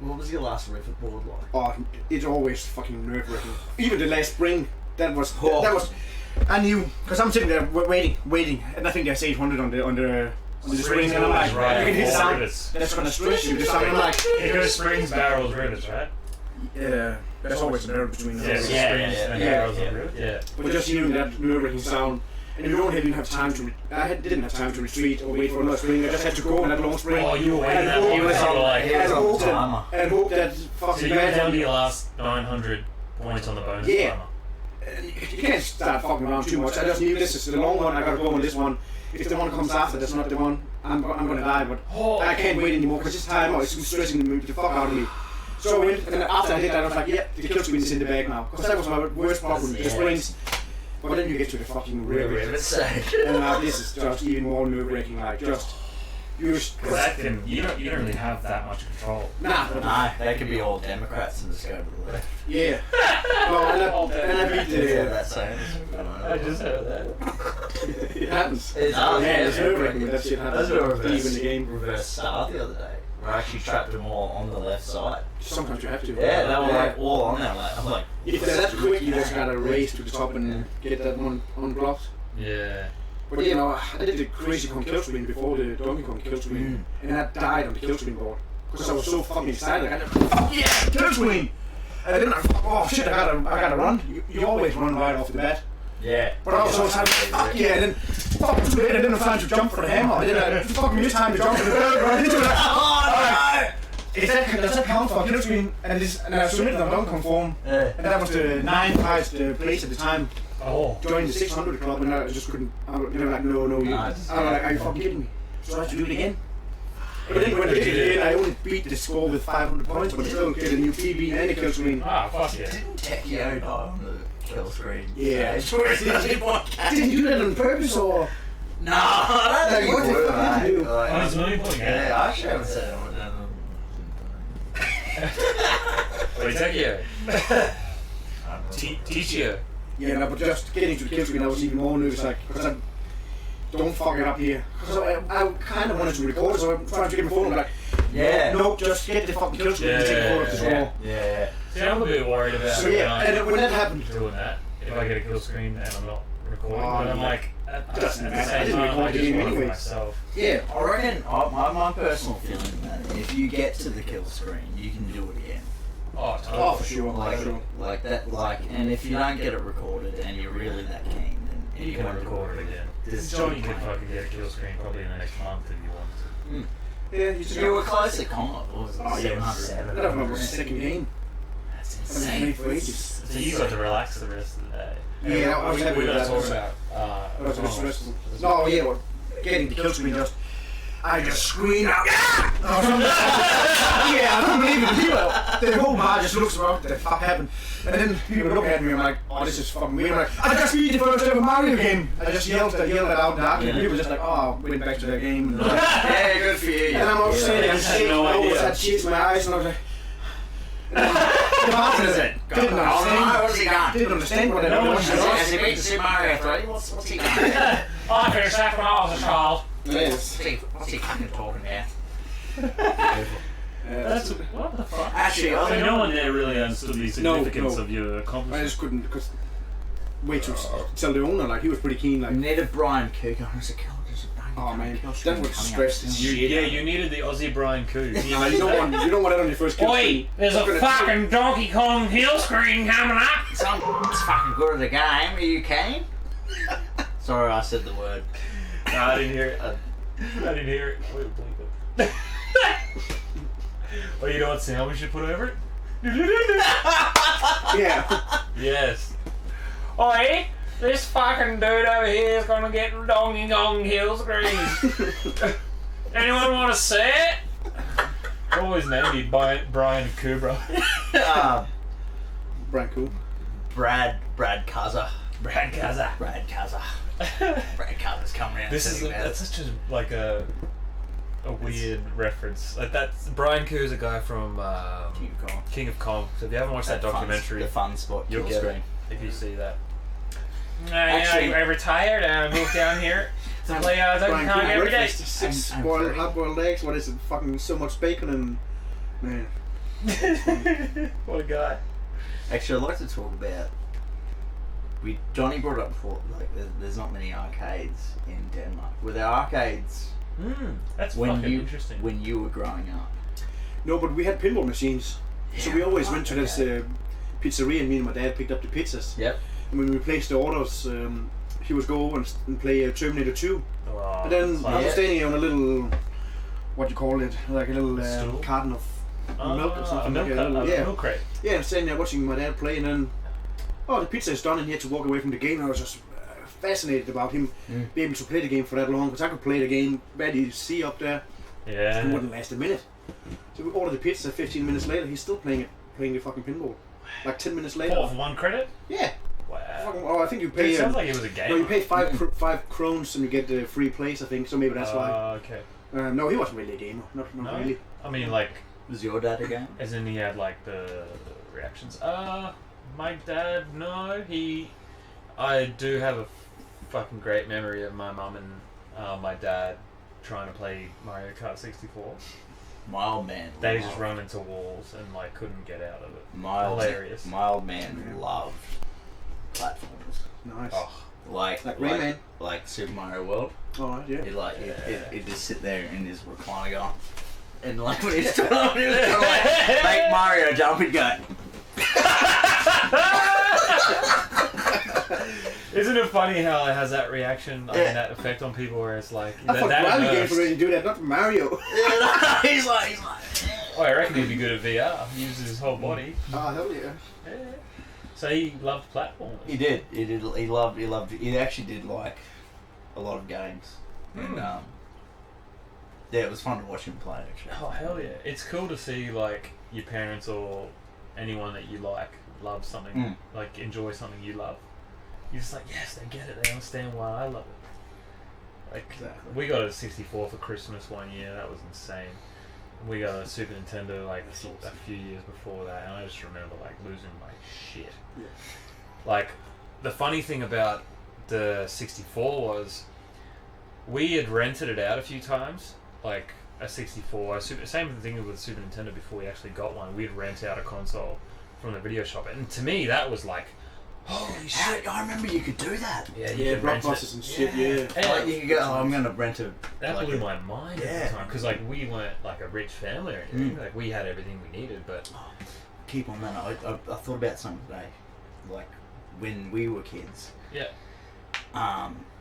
What was your last riff board like? Oh, it's always fucking nerve-wracking. Even the last spring, that was. Oh. I knew because I'm sitting there waiting, and I think there's 800 on the spring, and I'm like, Right. you can hit the Four sound. rivets. That's gonna stress you. The sound, I'm like, It goes springs, barrels, rivets, right? yeah, there's always a nerve between them. Yeah, Yeah, springs yeah, and yeah, barrels yeah. and rivets. Yeah. But just hearing that nerve-wracking sound, and you don't even have time to. Didn't have time to retreat or wait for another spring. I just had to go on that long spring. Oh, you were waiting And that hope- long. You were like, He was and on hope timer. that, and hope that so fucking you were bad down to your last 900 points on the bonus Yeah. timer. You can't start fucking around too much. I just knew this is the long one. I gotta go on this one. If the one comes after, that's not the one. I'm gonna die. But I can't wait anymore because this time it's stressing the fuck out of me. So I went, and after I did that, I was like, yeah, the kill screen is in the bag now. Because that was my worst problem, the springs. But then you get to the fucking rivets, and this is just even more nerve-wracking. Like just you. Because that can, you don't really have that much control. Nah. Nah, they could be all Democrats and just go to the left. Yeah. No, and I beat Yeah, the. that's saying. I just heard that. It happens. It's Yeah, it's nerve-wracking when that shit happens. That's what Deep in the game. reverse start the other day. We actually trapped them all on the left side. Sometimes you have to. Yeah, they were like all on there. Like, I'm like, If they're that quick, you just gotta race to the top and get that one unblocked. Yeah. But you know, I did the crazy Kong kill screen before the Donkey Kong kill screen, and I died on the kill screen board because I was so fucking excited. I got fuck yeah, kill screen! And then oh shit, I gotta run. You always run right off the bat. yeah. But I was so excited, fuck yeah, and then fuck too late, and then I was trying to jump for the hammer. And then I fucking missed time to jump for the third run into it. Oh Does that count for a kill screen? And I submitted on Donkey Kong form, no! Yeah. and that was the 9th highest place at the time. Oh. Joined the 600 club, and I just couldn't. They were like, no, you. Nice. I was like, are you fucking kidding me? So I had to do it again. But then when I did it again, I only beat the score with 500 points, but I still get a new PB and a kill screen. Ah, fuck yeah. Didn't Tekio die on the kill screen? Yeah. Didn't Did you do that on purpose or? No, I don't think What it the fuck did you do? On his million point game. Yeah, I actually haven't said it. Wait, take you. Teach you. Yeah, no, but just getting to the kill screen, I was even more nervous, like, because I don't fuck it up here. Because I kind of wanted to record it, so I'm trying to get my phone. I'm like, Yeah. no, just get the fucking kill screen and take a photo of the score. Yeah. See, I'm a bit worried about So yeah, and when that happened, doing that, if I get a kill screen and I'm not recording, Oh, but I'm yeah. like, at the Doesn't matter. I same didn't time, record I the just game want it for anyways. myself. yeah, I reckon my personal feeling that if you get to the kill screen, you can do it again. Oh, Oh, totally. for sure. Like that, and if you don't get it recorded and you're really that keen, then You can record it again. This Johnny could fucking get a kill screen probably in the next month if you want to. Yeah, you just You were close at Combat, what was it? Oh, yeah, 700. I don't remember the second game. That's I haven't played insane. for ages. So you got to relax the rest of the day. Yeah, I was happy we with got to that. talk about. That was just stressful. No, yeah, well, getting the kill screen I just screamed out, "Ah!" Yeah, I don't believe it. People, the whole bar just looks around, what the fuck happened? And then people look at me, I'm like, oh, this is fucking weird. I'm like, I just beat the first ever Mario game. I just yelled that out darkly, and people just like, oh, went back to their game. Yeah, good for you. And I'm all sitting there, I always had cheese in my eyes, and I was like, the bartender didn't understand. What's he got? Didn't understand what I was. Has he beat Super Mario 3? What's he got? I finished that when I was a child. Yes. What's he fucking talking about? That's what the fuck. Actually, So no one there really understood the significance no. of your I accomplishment. just couldn't, because wait to tell the owner, like, he was pretty keen, like, Needed Brian Cook on as a killer. oh man, that would stress. You needed the Aussie Brian Coo. You don't want that on your first kill. Oi, there's a fucking Donkey Kong kill screen coming up. Someone's fucking good at the game. Are you keen? Sorry, I said the word. No, I didn't hear it. I didn't hear it. Wait, bleep it. Well, you know what sound we should put over it? Yeah. Yes. Oi, this fucking dude over here is gonna get Donkey Kong kill screen. Anyone want to see it? What was his name? He Brian Kubra. Brian Cool. Brad Cuzzer. Brad Kaza. Brad Cuzzer's coming around. This is that's such a weird reference. Like that's Brian Koo is a guy from King of Kong. So if you haven't watched that documentary, the fun spot, you'll kill get screen. it if you see that. Actually, I retired and I moved down here to play Donkey Brian Kong Cool every day. breakfast, 6 hard-boiled eggs. What is it? Fucking so much bacon and man. What a guy. Actually, I'd like to talk about. Johnny brought up before, like there's not many arcades in Denmark. Were there arcades That's when fucking interesting. when you were growing up? No, but we had pinball machines. So we always went to this pizzeria, and me and my dad picked up the pizzas. Yep. And when we placed the orders, he would go and play Terminator 2. Oh, And then I was yeah. standing on a little, what do you call it, like a little Stool? carton of milk or something. A milk, like a little, a milk crate. Yeah, and standing there watching my dad play, and then, the pizza is done, and he had to walk away from the game. And I was just fascinated about him being able to play the game for that long, because I could play the game, barely see up there, Yeah. it wouldn't last a minute. So we ordered the pizza, 15 minutes later, he's still playing the fucking pinball. Like 10 minutes later. For one credit? Yeah. Wow. Fucking, I think you It pay. sounds like it was a game. No, you pay five krones and you get the free place, I think, so maybe that's why. Okay. No, he wasn't really a gamer. Not No? really. I mean, like, Was your dad a game? as in he had like the reactions. My dad, no. I do have a fucking great memory of my mum and my dad trying to play Mario Kart 64. My old man. They just run into walls and like couldn't get out of it. Hilarious. My old man loved platformers. Nice. Oh, Like Rayman. Like Super Mario World. Alright, yeah. He'd just sit there in his recliner going, and like when he's trying to like make Mario jump, he'd go. isn't it funny how it has that reaction, I mean, that effect on people where it's like I thought Gravity games already do that, not Mario. he's like. Oh, I reckon he'd be good at VR. He uses his whole body. Oh, hell yeah. Yeah. So he loved platformers. He did. He loved. He actually did like a lot of games, and yeah, it was fun to watch him play. Actually. Oh hell yeah! It's cool to see like your parents or anyone that you like love something, like enjoy something you love. You're just like, yes, they get it. They understand why I love it. Like Exactly. we got a 64 for Christmas one year. That was insane. We got a Super Nintendo like a few years before that, and I just remember like losing my shit. Yeah. Like the funny thing about the 64 was we had rented it out a few times, like a 64. Same thing with Super Nintendo before we actually got one. We'd rent out a console from the video shop, and to me that was like, holy shit! I remember you could do that. Yeah, Yeah, could rent blockbusters it. and shit, yeah. Like you could go, I'm going to rent a. That like blew my mind at Yeah. the time because like we weren't like a rich family or anything. Like we had everything we needed, but keep on that. I thought about something today, like when we were kids. Yeah.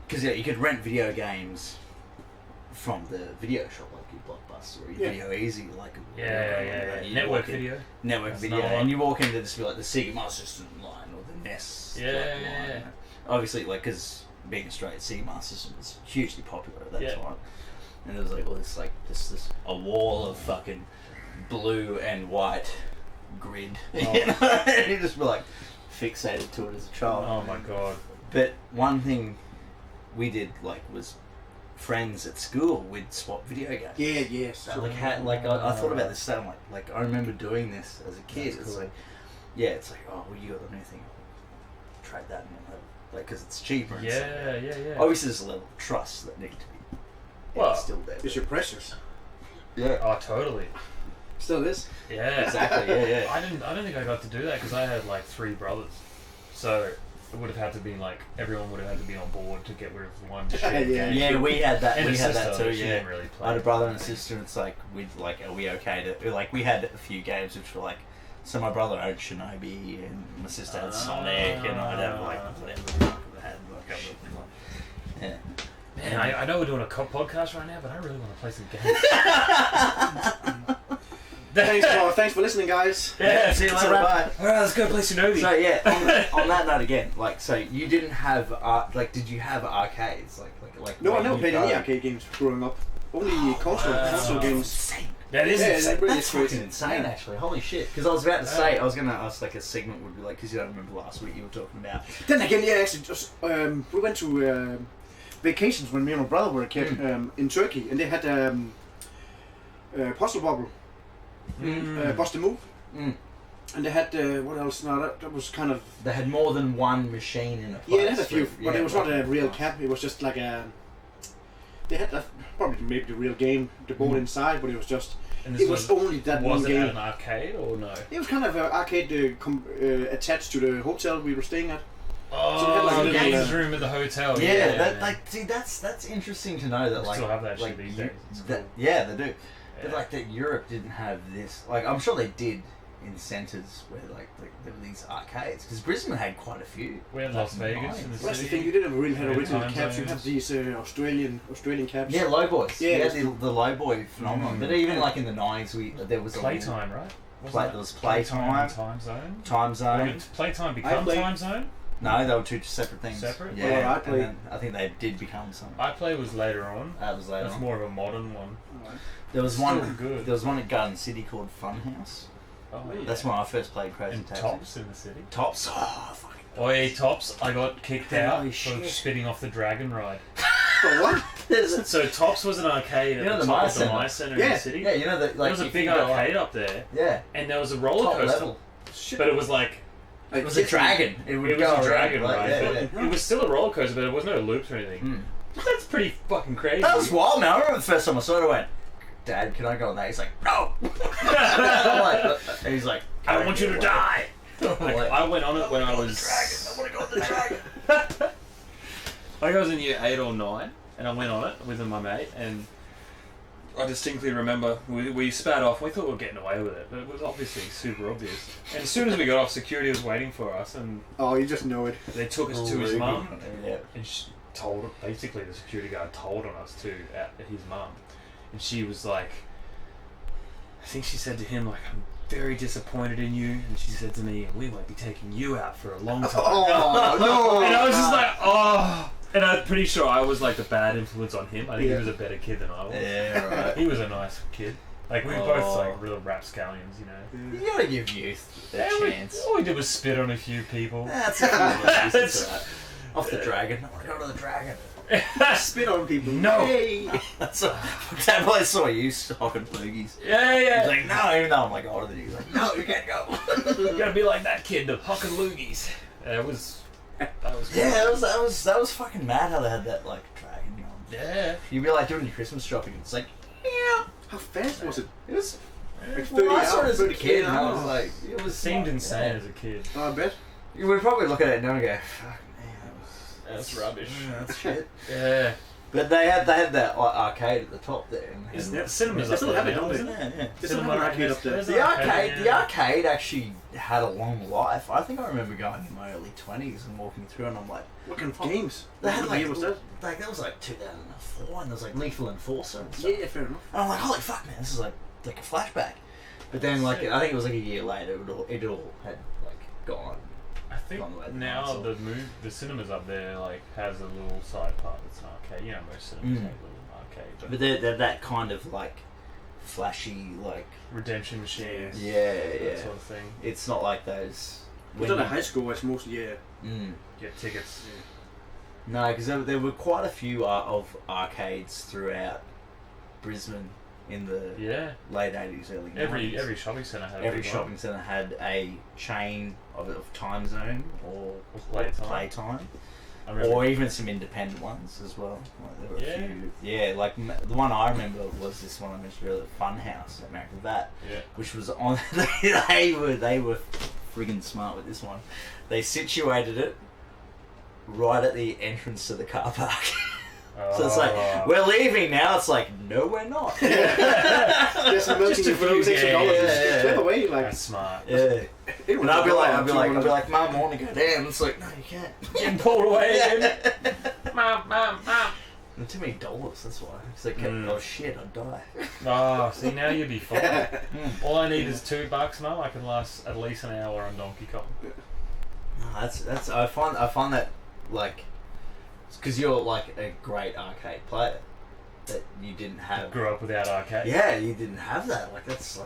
Because you could rent video games from the video shop, like your Blockbuster or your Video Easy, like Network video. Network That's video, another one. and you walk into just be like the Sega Master System line or the NES line. Obviously, like because being Australian, Sega Master System was hugely popular at that time, and there was like all this a wall of fucking blue and white grid, you know? And you just be like fixated to it as a child. Oh my god. But one thing we did was friends at school, we'd swap video games. Yeah, yes. So, I thought about this stuff. Like I remember doing this as a kid. That's It's cool. it's like, oh, well, you got the new thing. Trade that, and because it's cheaper. And stuff. Yeah. Obviously, there's a level of trust that need to be instilled there. It's your precious. Yeah. Oh, totally. Still is. Yeah. Exactly. Yeah. I don't think I got to do that because I had like 3 brothers, so it would have had to be like everyone would have had to be on board to get rid of one shared game. Yeah, we had that. And We a had sister, that too. she Yeah. didn't really play. I had a brother and a sister, and it's like we'd are we okay to we had a few games which were like. So my brother owned Shinobi, and my sister had Sonic, and I'd have whatever I had. Yeah. Man, I know we're doing a podcast right now, but I really want to play some games. Thanks for listening, guys. Yeah, see you later. Bye. Alright, let's go play Shinobi. So yeah, on that note again, so you didn't have did you have arcades like? No, I never played any arcade games growing up. Only console games. Insane. That is insane. really That's crazy. fucking insane, actually. Holy shit! Because I was about to say, I was gonna ask a segment would be because you don't remember last week you were talking about. Then again, actually, just we went to vacations when me and my brother were a kid in Turkey, and they had Puzzle Bobble, Bust a Move, and they had what else? No, that was kind of. They had more than one machine in a place. Yeah, they had a few, but it was not a real cap. It was just like a. They had probably maybe the real game, the board inside, but it was just. And It was only that one Was it game. at an arcade or no? It was kind of an arcade attached to the hotel we were staying at. Oh, So they had, like, a the little, games room at the hotel. Yeah, see, that's interesting to know that They still have that shit these days. It's cool. Yeah, they do. Yeah. But that Europe didn't have this. I'm sure they did in centres where there were these arcades because Brisbane had quite a few. We had Las Vegas in the Well, that's the city. thing. You didn't really have Yeah, original time caps. You zones. have these Australian caps. Yeah, low boys. Yeah, Yeah, it the low boy phenomenon. But even in the 90s, there was Playtime, right? There was Playtime. Time Zone. Time Or Zone. did Playtime become played- Time Zone? No, they were two separate things. Separate? Yeah, Well, I and played- then I think they did become something. iPlay was later on. That was later That's on. more of a modern one. There was Still one. good. There was one at Garden City called Funhouse. Oh, yeah. That's when I first played Crazy And Taxi. Tops in the city. Tops. Oh, fucking. Oi, Tops, I got kicked out Holy for shit. spitting off the dragon ride. For what? So Tops was an arcade at You know the the top Maya of the Centre? Maya Centre in Yeah. the city. Yeah, you know that. There was a if big you go arcade up there, Yeah. and there was a roller Top coaster. level. But it was like It was a dragon. It would it go was a around, dragon like, ride. yeah, but yeah. It was still a roller coaster, but it was no loops or anything. Hmm. That's pretty fucking crazy. That was wild, man. I remember the first time I saw it, I went, Dad, can I go on that? He's like, no! I'm like, and he's like, I don't want you to die. Like, Like, I went on it when I was. I want to go on the dragon. I was in year 8 or 9, and I went on it with my mate, and I distinctly remember we spat off. We thought we were getting away with it, but it was obviously super obvious. And as soon as we got off, security was waiting for us, and Oh, you just know it. they took us to his mum, Yeah. and she told, basically the security guard told on us to at his mum, and she was like, I think she said to him like, I'm very disappointed in you, and she said to me, we won't be taking you out for a long time. Oh no! And I was just like, oh. And I'm pretty sure I was like the bad influence on him. I think Yeah. he was a better kid than I was. Yeah, right. He was a nice kid. Like we were both like real rapscallions, you know. You gotta give youth a chance. All we did was spit on a few people. That's a few That's- ladies, it's alright. Off the dragon. I want to go to the dragon. Spit on people. No. Hey. That's what I saw you hawking loogies. Yeah. He's like, no, even though I'm like older than you. He's like, no, you can't go. You gotta be like that kid, the hucking loogies. That was Yeah, that was fucking mad how they had that like dragon on. Yeah. You'd be like doing your Christmas shopping. It's like, yeah, How fast was it? it was. Like 30 Well, I saw it hours, as a 30 kid, and I was hours. like, it was Seemed like, insane as a kid. I bet. You would probably look at it now and go, fuck, man, That's rubbish. That's shit. Yeah. But they had that arcade at the top there. Isn't Yeah. the cinemas They up still there have it, now, don't they? isn't it? Yeah. There's an arcade up there. There's The an arcade actually had a long life. I think I remember going in my early 20s and walking through, and I'm like, What kind of games? they had What like, year was that? that was like 2004, and there was like Lethal Enforcer and stuff. Yeah, fair enough. And I'm like, holy fuck, man, this is like a flashback. But then, like, I think it was like a year later, it all had like gone. I think Gone away the now console. the cinemas up there like has a little side part that's an arcade. You know, most cinemas have a little arcade, But they're that kind of like flashy, like redemption machines, yeah, that sort of thing. It's not like those. It's not a high school, it's mostly, yeah. Get tickets. No, because there were quite a few of arcades throughout Brisbane in the Yeah. late 80s, early 90s. Every shopping centre had a Every big shopping centre had a chain of time zone or Playtime. playtime. I remember. Or even some independent ones as well. Like there were Yeah. a few. Yeah, like the one I remember was this one I mentioned earlier, Funhouse at American Vat, Yeah. which was on. they were friggin' smart with this one. They situated it right at the entrance to the car park. So it's like, we're leaving now. It's like, no, we're not. There's some melting Just a in front of few $6. games. Just flip away, like. That's smart. Yeah. Anyone And I'll be can go like, Mum, I want to go down. It's like, no, you can't. Getting pulled away again. Mom. And too many dollars, that's why. It's like, oh shit, I'd die. Oh, see, now you'd be fine. All I need is $2, Mum. I can last at least an hour on Donkey Kong. No, that's I find that like, because you're like a great arcade player that you didn't have. Grew up without arcade. Yeah, you didn't have that. Like that's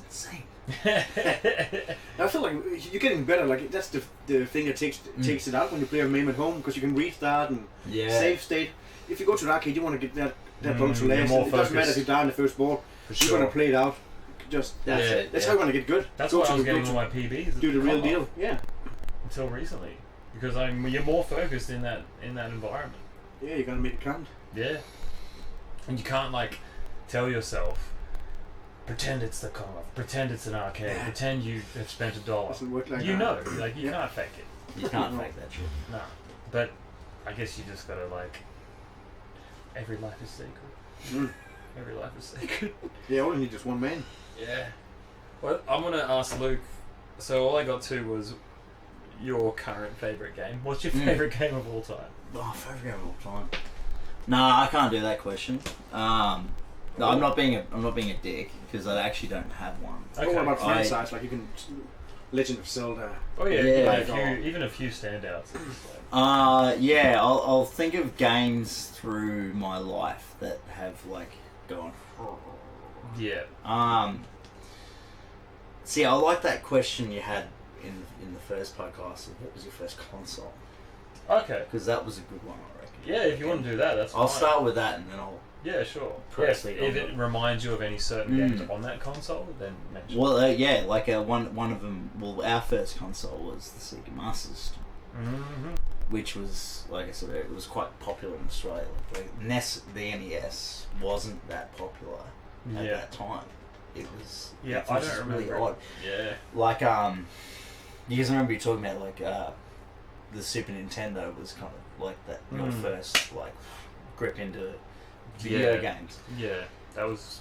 insane. I feel like you're getting better. Like that's the thing that takes it out when you play a game at home, because you can restart and save state. If you go to an arcade, you want to get that ball to last. It doesn't matter if you die in the first ball. For You're gonna play it out. Just That's it. That's how you're gonna get good. That's Go why to I was the- getting go all my PBs. do the real come deal. off Yeah. Until recently, because you're more focused in that environment. Yeah, you gotta make it count. Yeah. And you can't like tell yourself, pretend it's the co-op, pretend it's an arcade, pretend you have spent $1. Doesn't work like You that. know, like you can't fake it. You can't fake that shit. No. But I guess you just gotta like, every life is sacred. Every life is sacred. Yeah, only need just one man. Yeah. Well, I'm gonna ask Luke. So all I got to was your current favorite game. What's your favorite game of all time? Oh, favorite game of all time. Nah, I can't do that question. No, I'm not being a dick because I actually don't have one. Okay. What about franchise? Like you can Legend of Zelda. Oh yeah, Yeah. even a few standouts. It's like, Yeah, I'll think of games through my life that have like gone. yeah. See, I like that question you had in the first podcast of what was your first console, Okay. because that was a good one, I reckon. Yeah, if you want to do that, that's I'll fine. start with that and then I'll. Yeah, sure. Press If the it reminds you of any certain games on that console, then mention. Well, yeah, like one of them. Well, our first console was the Sega Master System, which was, like I said, it was quite popular in Australia. Like the NES wasn't that popular at that time. It was. Yeah, it I was don't really remember. odd. Yeah. Like you guys remember you talking about like the Super Nintendo was kind of like that your first like grip into video games. Yeah, that was.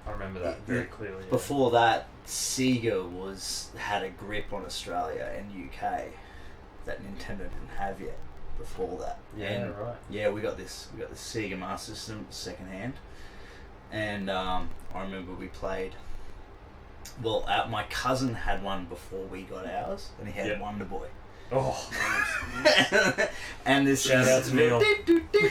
I remember that very clearly. Yeah. Before that, Sega had a grip on Australia and UK that Nintendo didn't have yet. Before that, Yeah, and, right. Yeah, we got this Sega Master System second hand, and I remember we played. Well, my cousin had one before we got ours, and he had Wonder Boy. Oh, And this shout out to Neil.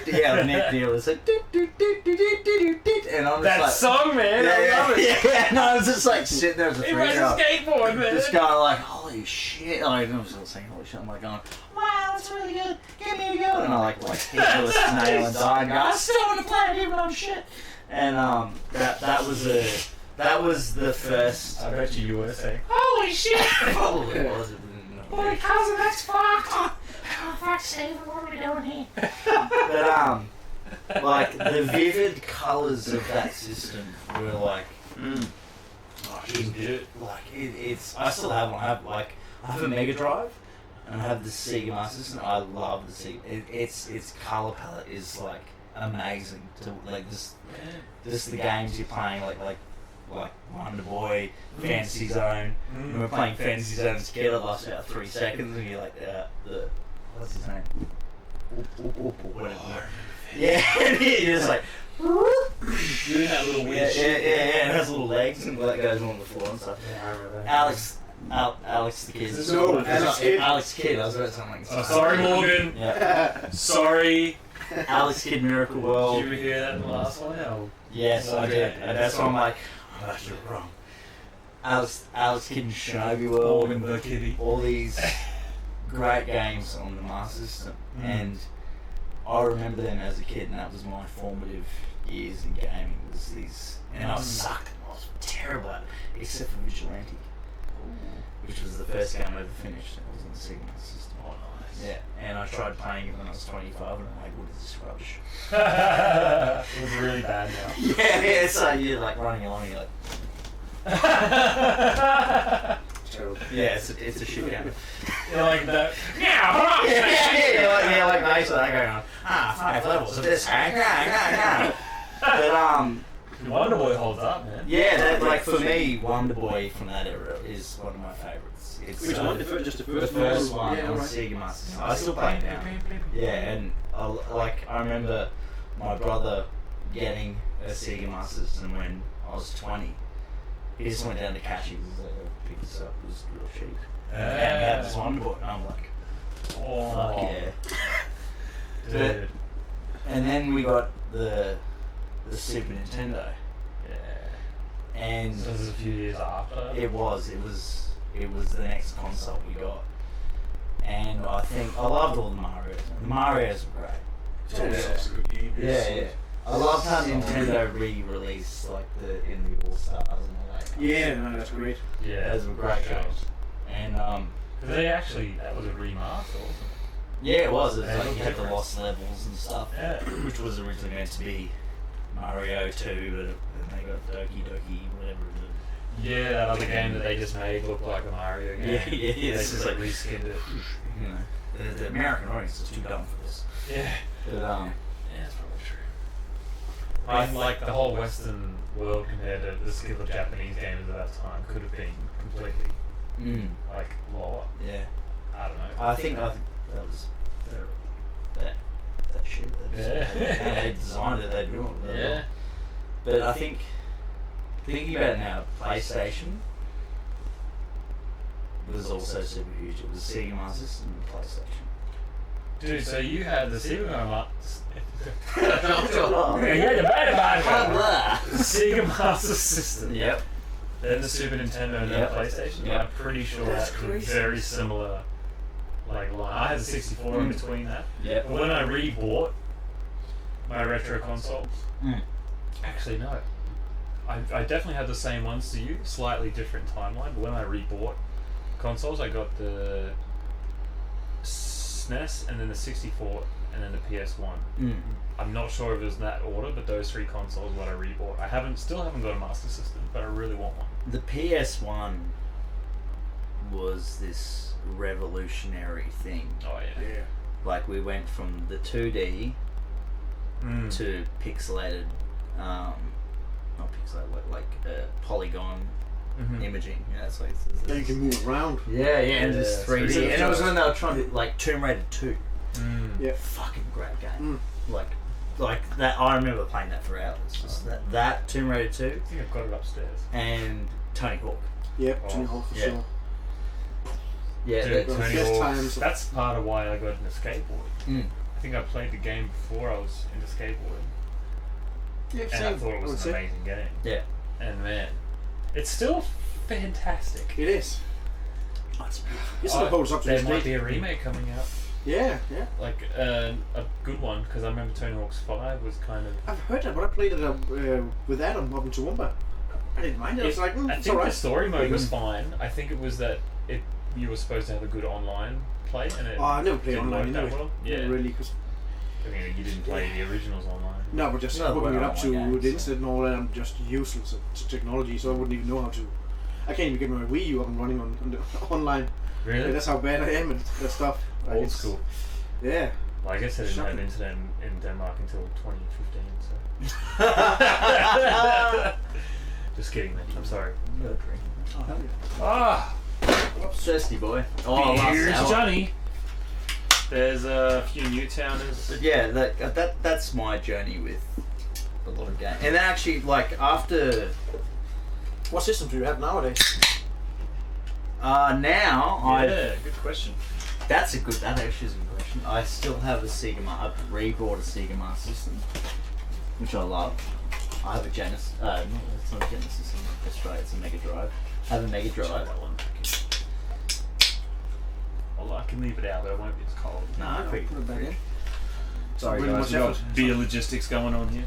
Yeah, Nick Neil was like, and I'm just That like, song, man! I love it. Yeah, and I was just like sitting there as a He rides a skateboard, man. just going like, holy shit! Like, I was still saying holy shit. I'm like going, wow, that's really good. Give me a go. And I like headless nail and dying. I still want to play it even on shit. And that was the first. I bet you were saying, Holy shit! Probably was. Boy, cousin, that's fucked. Oh, fuck's sake, what are we doing here? But like the vivid colours of that system were like, it's. I still have one. I have a Mega Drive, and I have the Sega Master System. I love the Sega. Its color palette is like amazing to like just the games you're playing like Wonder Boy, Fantasy Zone. When we're playing Fantasy Zone together, it lasts about 3 seconds, and you're like the what's his name? Whatever. Yeah, and you're just like doing that little weird shit. Yeah, and it has little legs and that goes on the floor and stuff. Yeah, I remember. Alex the Kid. No, Alex Kidd. I was about to sound like. Sorry, Morgan. Yeah. Sorry. Alex Kidd Miracle World. Did you hear that in the last one? No. Yes, I did. And that's why I'm like, oh, that's wrong. Alex Kidd and Shinobi World. Morgan the Kitty. All these great games on the Master System. And I remember them as a kid, and that was my formative years in gaming. Was these, and I sucked. I was terrible at it, except for Vigilante, which was the first game I ever finished. It was on the Sega Master System. Oh, nice. Yeah, and I tried playing it when I was 25, and I'm like, what is this rubbish? It was really bad now. Yeah, so you're like running along, and you're like, yeah, it's a shit game. You're like that. Yeah, like nice that going on. 5 levels of this. But Wonder Boy holds up, man. yeah, that, like for me, Wonder Boy from that era is one of my favorites. It's Which one? Just the first one? the first one Yeah, on right. Sega Master System. I still play it now. Yeah, and I remember my brother getting a Sega Master System when I was 20. He just went down to Cashies and picked this up. It was real cheap. And he had this Wonder Boy, and I'm like, Oh, fuck yeah. dude. And then we got the Super Nintendo. Yeah. And So this is a few years after. it was the next console we got. And I think I loved all the Marios. The Marios were great. It's a good game. Yeah. I loved how Nintendo re-released like in the All Stars and all that. Yeah, no, that's great. Yeah. Those were great games. And Because that was a remaster, wasn't yeah, it was. It was Yeah, like you had the different. lost levels and stuff, it? which was originally meant to be Mario 2, but then they got Doki Doki, whatever. Yeah, that other game that they just made look like a Mario game. Yeah. They It's just just like reskinned it. you know, the American audience is too dumb for this. Yeah. But Yeah, that's probably true. I mean, like the whole Western world compared to the skill of Japanese gamers at that time could have been completely like lower. yeah. I don't know. I think that was that shit. They designed it. They drew it. Yeah. But I think thinking about it now, PlayStation was also super huge. It was Sega Master System and PlayStation. Dude, so you had the Sega Master. The Sega Master System. Yep. Then the Super Nintendo and then Yep. the PlayStation. Yep. I'm pretty sure That's that's a crazy. very similar. Like line. I had the 64 in between that. Yep. But when I rebought my retro consoles, actually no, I definitely had the same ones to you, slightly different timeline. But when I rebought consoles, I got the SNES and then the 64 and then the PS1. I'm not sure if it was in that order, but those 3 consoles what I rebought. I still haven't got a Master System, but I really want one. The PS1 was this revolutionary thing. Oh yeah. Yeah. Like we went from the 2D to pixelated, not pixelated, like polygon imaging. Yeah, it's like Then you can move around. yeah, and Yeah, just it's 3D. pretty And it was good. when they were trying to like Tomb Raider 2. Yeah. Fucking great game. Like that. I remember playing that for hours. Just that Tomb Raider 2 I think I've got it upstairs. and Tony Hawk. Yep, Oh, Tony Hawk for yeah. sure. Yeah, Dude, the Tony first Hawk, times- that's part of why I got into skateboarding. I think I played the game before I was into skateboarding, Yeah, and I same. thought it I would was say. an amazing game. Yeah. And man, it's still fantastic. It is. That's beautiful. It still holds up to There this might day. be a remake coming out, Yeah, yeah. like a good one, because I remember Tony Hawk's 5 was kind of. I've heard that, but I played it with Adam up in Toowoomba. I didn't mind it. I was like, I it's think alright. the story mode was fine. I think it was that you were supposed to have a good online play, and it Oh, I never played didn't online work that anyway. well. Yeah, Not really, because I mean, you didn't play the originals online. no, but just No, hooking we're it up to online games, the internet and all that, I'm just useless at technology, so I wouldn't even know how to. I can't even get my Wii U up and running on the online. Really? Yeah, that's how bad I am at that stuff. Like, Old it's- school. Yeah. Well, I guess I didn't Shocking. have internet in Denmark until 2015, so. Just kidding, man. I'm sorry. You got a drink. Oh, hell yeah. Ah! Thirsty boy. Oh, Here's last hour. Johnny. There's a few Newtowners. But yeah, that's my journey with a lot of games. And then actually, like, after... What systems do you have nowadays? Now, Yeah, good question. that actually is a good question. I still have a Sega I've re-bought a Sega Master System, which I love. I have a Genesis, no, it's not a Genesis in Australia, it's a Mega Drive. I have a Mega Try Drive. that one. Well, I can leave it out, but it won't be as cold. Nah, Put it back in. Sorry Really guys, much we've got effort. beer logistics going on here.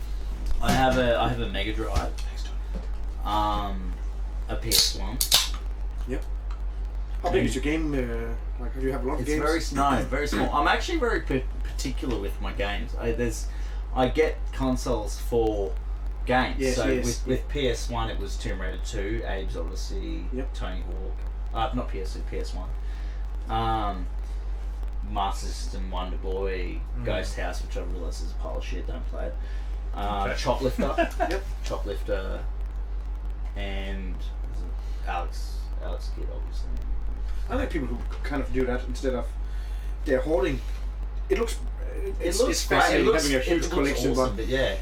I have a Mega Drive. A PS1. Yep. How big is your game? Like, do you have a lot of It's games? very small. I'm actually very particular with my games. I get consoles for games. Yes, so yes. with PS1 it was Tomb Raider 2, Abe's Odyssey, Yep. Tony Hawk. Not PS2, PS1. Master System, Wonder Boy, Ghost House, which I realise is a pile of shit. Don't play it. Okay. Choplifter. Yep. Choplifter, and Alex Kidd, obviously. I like people who kind of do that instead of they're hoarding. It looks. It's great. fascinating having a huge collection, awesome, but yeah.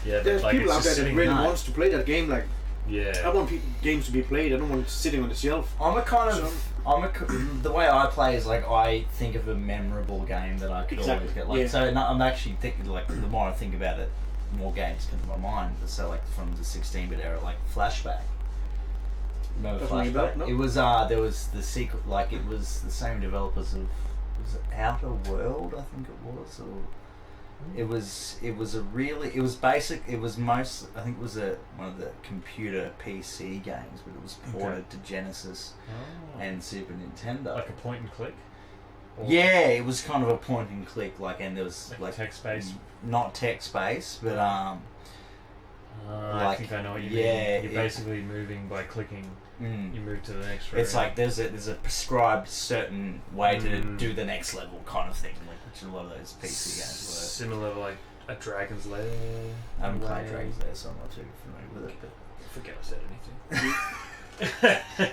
Yeah, there's but like people it's out just there that sitting really there. wants to play that game. Like, I Yeah. want games to be played. I don't want it sitting on the shelf. The way I play is like I think of a memorable game that I could Exactly, always get. Like yeah. so, I'm actually thinking like the more I think about it, more games come to my mind. So like from the 16-bit era, like Flashback. Remember Doesn't ring a Flashback? bell, no. It was there was the secret, like it was the same developers of was it Outer World, I think it was, or it was basic. It was most, I think it was one of the computer PC games, but it was ported to Genesis Oh. and Super Nintendo. Like a point and click? Or Yeah, it was kind of a point and click, like, and there was like text based? not text based, but I like, think I know what you yeah, mean. You're basically moving by clicking. You move to the next room. it's like there's a prescribed certain way to Mm. do the next level kind of thing, like which a lot of those PC games similar to like a Dragon's Lair. were. I haven't way. played Dragon's Lair, so I'm not too familiar with it. I forget I said anything.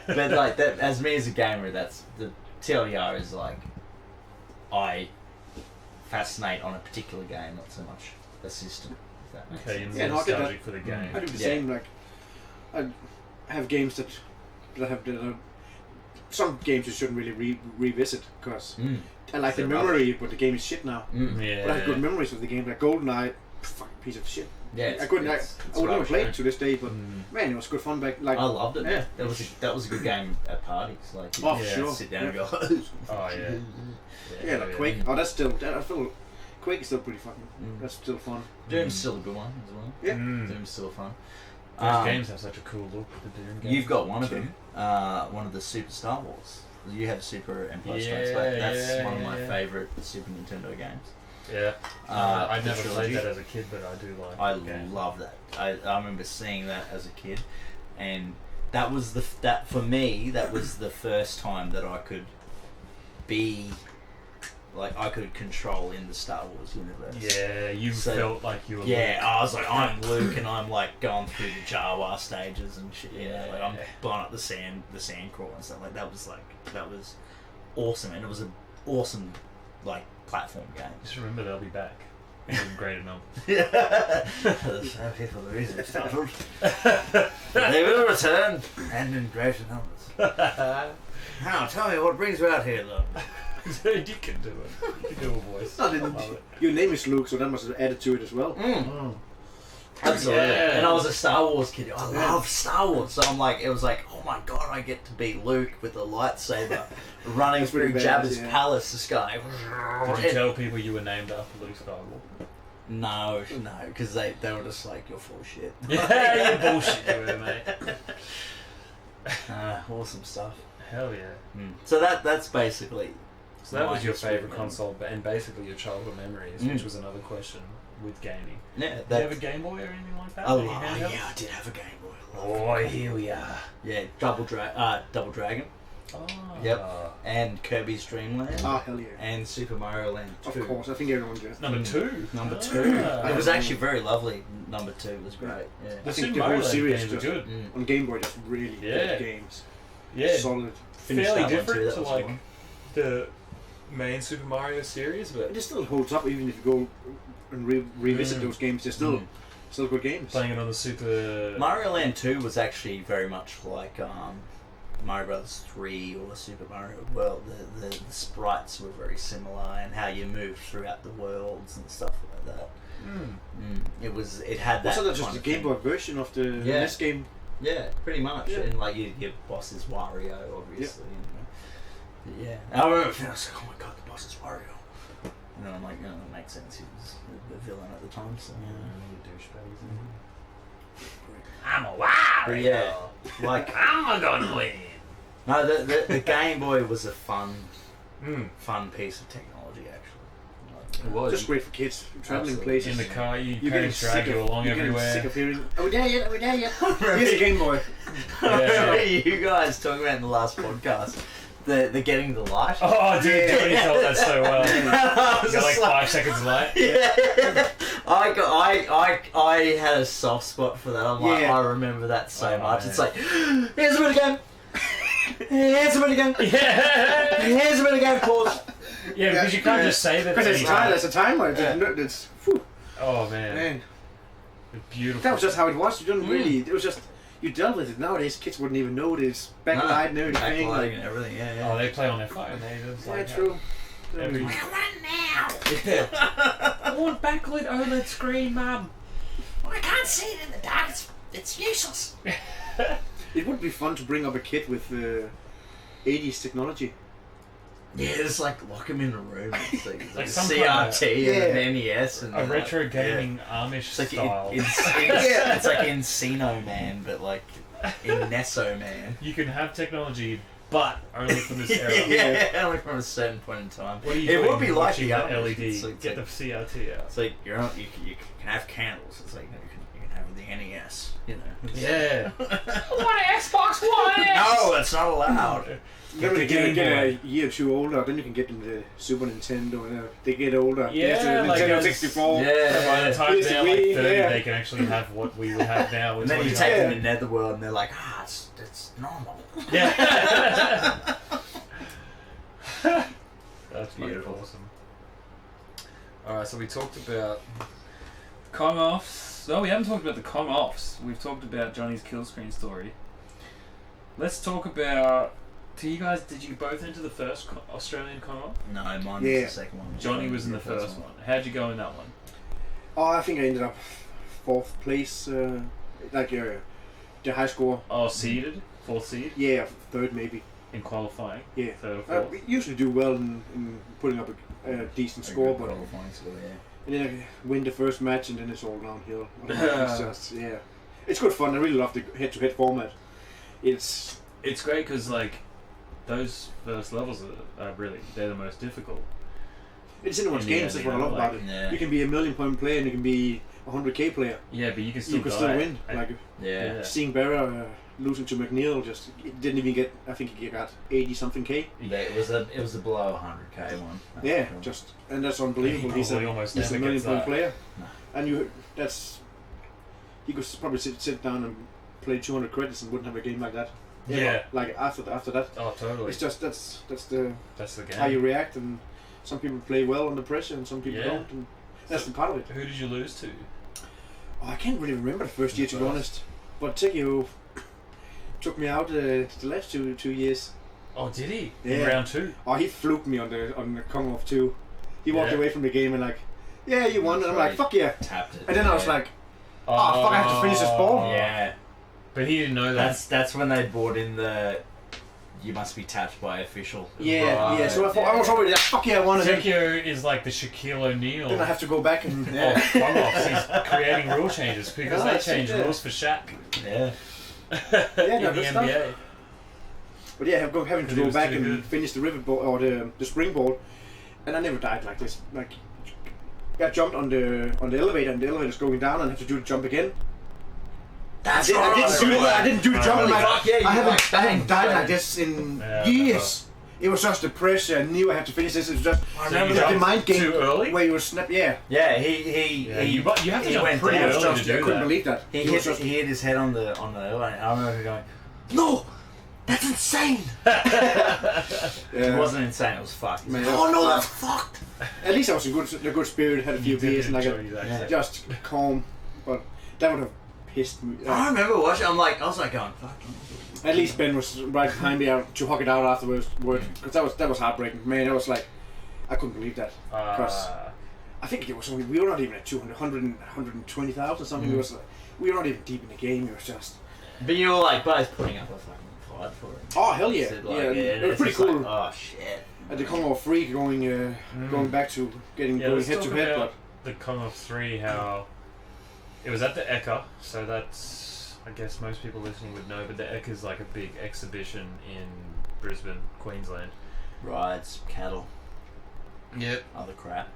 But like that, as me as a gamer, that's the TLDR is like I fascinate on a particular game, not so much a system. If that makes Okay, you're sense. Yeah, no, I get nostalgic for the game. I do the Yeah. same. Like, I have games that have some games you shouldn't really revisit because I like the They're memory, but the game is shit now. Yeah. But I have good memories of the game. Like GoldenEye, fucking piece of shit. Yeah, I couldn't. I would never rubbish, play eh? it to this day, but man, it was good fun back. Like, I loved it. Yeah. That was a good game at parties. Like you Oh, could yeah. sure. sit down and go. Oh yeah. yeah, like Quake. Oh, that's still. I feel Quake is still pretty fucking. That's still fun. Doom's still a good one as well. Yeah. Doom's still fun. Those games have such a cool look. The Doom games. You've got one of them. One of the Super Star Wars. You have Super Empire Strikes Yeah, Back. That's yeah, one of my yeah. favourite Super Nintendo games. Yeah. I the never trilogy. played that as a kid, but I do like. I that game. love that. I remember seeing that as a kid, and that was that for me. That was the first time that I could be like I could control in the Star Wars universe. Yeah, you So- felt like you were. Yeah, I was like, I'm Luke, and I'm like going through the Jawa stages and shit. You know, like I'm blowing up the sand crawl and stuff. Like that was awesome, and it was an awesome like platform game. Just remember they'll be back. In greater numbers. Yeah, some people are easily startled. They will return, and in greater numbers. Now, tell me what brings you out here, Luke. You can do it. You can do a voice. I didn't. love it. Your name is Luke, so that must have added to it as well. Absolutely. Yeah. And I was a Star Wars kid. I love Star Wars. So I'm like, it was like, oh my god, I get to be Luke with a lightsaber running That's through pretty badass, Jabba's yeah. palace, this guy. Did you tell people you were named after Luke Skywalker? No, because they were just like, you're full of shit. Yeah, you bullshit, you were, mate. Awesome stuff. Hell yeah. So that's basically. So that my was your history favourite of console, and basically your childhood memories, which was another question with gaming. Yeah, Did you have a Game Boy or anything like that? Oh, Any handhelds? yeah, I did have a Game Boy. Oh, here we are. Yeah, Double Dragon. Oh. Yep. And Kirby's Dream Land. Ah, hell yeah. And Super Mario Land 2. Of course, I think everyone does. Number 2. Number 2. Ah. It was actually very lovely. Number 2 was great. Yeah. The I think Super the Mario whole Land series games are just good. on Game Boy, just really Yeah. good games. Yeah. Solid. Finished Fairly that one different too, that to was like fun. the main Super Mario series, but It still holds up even if you go and revisit those games. They're still good games. playing it on the Super Mario Land 2 was actually very much like Mario Bros. 3 or Super Mario World. The sprites were very similar, and how you moved throughout the worlds and stuff like that. It had that. Wasn't that just kind the of Game thing. Boy version of the Yeah. NES game? Yeah, pretty much. Yeah. And like your boss is Wario, obviously. But yeah. And I remember I was like, oh my god, the boss is Wario. And then I'm like, that makes sense. He was the villain at the time, so I'm a But Wario. yeah, like I'm gonna win. no, the Game Boy was a fun Mm. piece of technology actually. It was. Just great for kids traveling Absolutely. places. In the car, you You're parents drag you along you're getting everywhere. sick of hearing, "Are we there yet? Are we there yet?" Here's a Game Boy. I remember Yeah. you guys talking about in the last podcast the getting the light. Oh, dude, Johnny told that so well. I was You're like just 5 seconds late. Yeah, I had a soft spot for that. I'm like, Yeah. I remember that so Oh, much. man. It's like, here's a bit again. Here's a bit again. Yeah. Here's a bit again. Pause. Yeah, because you can't just say that. Because it's any time. time. It's a timer. Yeah. It's whew, Oh man, man. beautiful. That was just how it was. You didn't really. It was just you dealt with it. Nowadays, kids wouldn't even know this backlight and everything. Backlighting and everything. Yeah, Oh, they play on their phone. They just Yeah, like true. Every- I want now. Yeah. I want backlit OLED screen, Mum. I can't see it in the dark. It's useless. It would be fun to bring up a kid with 80s technology. Yeah, just like lock them in a room. It's like, Like a some CRT kind of- and an NES and A retro yeah. gaming Amish It's like style. it's like Encino Man, but like Nesso Man. You can have technology, but only from this era. Yeah, only from a certain point in time. What are you It doing would be like watching the the others. LED. It's like- Get the CRT out. It's like you can have candles. It's like no, you can have the NES. You know. Yeah. I want an Xbox One X. No, it's not allowed. Then when the they Game get a Boy. year or two older, then you can get them the Super Nintendo. And they get older. Yeah, There's the like Nintendo those- 64. Yeah. By the time Here's they're the like Wii, 30, yeah. they can actually have what we would have now. And then you 29. take them Yeah. in Netherworld, and they're like, it's normal. Yeah. That's Beautiful. awesome. Alright, so we talked about Kong offs. No, we haven't talked about the Kong offs. We've talked about Johnny's kill screen story. Let's talk about. Did you both enter the first Australian Kong off? No, mine Yeah. was the second one. Johnny was in the first one. How'd you go in that one? Oh, I think I ended up 4th place. The high score. Oh, seeded? 4th seed? Yeah, 3rd maybe. In qualifying? Yeah. 3rd or 4th? We usually do well in putting up a decent score, but qualifying score, yeah. and then I win the first match and then it's all downhill. It's just, yeah. It's good fun. I really love the head-to-head format. It's Great because, like, those first levels are really, they're the most difficult. anyone's In the games. end, That's what I love like, about it. Yeah. You can be a 1,000,000-point player and you can be a 100k player. Yeah, but you can still You can go still out win. and- Like Yeah. seeing Barra losing to McNeil, just didn't even get. I think he got 80-something k. It was a below 100k one. That's Yeah, for sure. just and that's unbelievable. He's Probably a almost he's a never gets 1,000,000-point that. player, No. and he could probably sit down and play 200 credits and wouldn't have a game like that. Yeah. Ever. Like after that, Oh, totally. it's just that's the That's the game. how you react, and some people play well under pressure and some people Yeah. don't, and that's the part of it. Who did you lose to? Oh, I can't really remember the first year to be First. honest, but Tekio took me out the last two years. Oh, did he? Yeah. In round 2? Oh, he fluked me on the Kong off too. He walked Yeah. away from the game and like, yeah, you won, and I'm Right. like, fuck yeah. Tapped it. And then I was yeah. like, oh fuck, I have to finish this ball. Yeah. But he didn't know that. That's when they brought in the you must be tapped by official. Yeah, yeah. So I thought yeah. I was already like, fuck yeah, I won. And then Tekio is like the Shaquille O'Neal I have to go back and Yeah. of Kong offs. He's creating rule changes because Oh, they that's it, change yeah. rules for Shaq Yeah. Yeah, in no, the good stuff. NBA. But yeah, having to Because he go was back too and good. finish the rivet ball or the springboard, and I never died like this. Like, I jumped on the elevator, and the elevator's going down, and I have to do the jump again. That's I didn't do the jump. Holy Like, fuck, yeah, I you like haven't died bang. like this in Yeah, years. It was just the pressure. I knew I had to finish this. It was just So you the jumped mind game too early? where you were snap. Yeah, Yeah, You have to he jump went pretty down. I was early just, to I do couldn't that. believe that. he It was hit his head on the airline. I remember going, no, that's insane. It wasn't insane. It was fucked. Man, Oh no, that's fucked. At least I was in a good spirit. Had a few You did beers and I enjoy could that Yeah. second. just calm. But that would have pissed me. I remember watching. I was like going, fuck. At least Ben was right behind me to hug it out afterwards, because that was heartbreaking. Man, I was like, I couldn't believe that. Because I think it was only, we were not even at 200, 120,000 or something. It was like, we were not even deep in the game. It was just. But you were like both putting up a fucking fight for it. Oh hell yeah! Said, like, Yeah, it was it's pretty just cool. like, oh shit. At the Commonwealth 3 going back to going let's head talk to head, about the Commonwealth 3, how it was at the Ekka, so that's, I guess most people listening would know, but the Ekka is like a big exhibition in Brisbane, Queensland. Rides, cattle, Yep. other crap.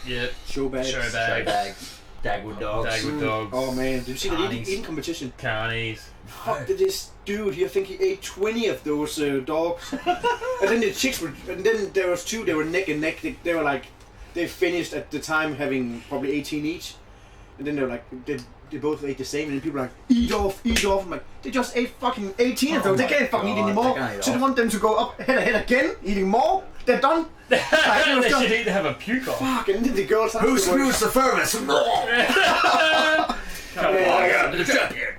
Yep. show bags. Show Show bags. bags. Dagwood dogs. Dagwood dogs. Oh man, did you see the Carnies. eating competition? Carnies. Fuck, did this dude here think he ate 20 of those dogs? And then the chicks were, and then there was two, they were neck and neck. They were like, they finished at the time having probably 18 each. And then they were like, they both ate the same, and then people were like, eat off. I'm like, they just ate fucking 18 of Oh those. They my can't fucking eat God, anymore. they can't eat So they off. want them to go up head again, eating more. They're done. Like, it was They just, should either have a puke off. fuck, and then the girls Who screws the furnace? Come on, Yeah. I'm the champion.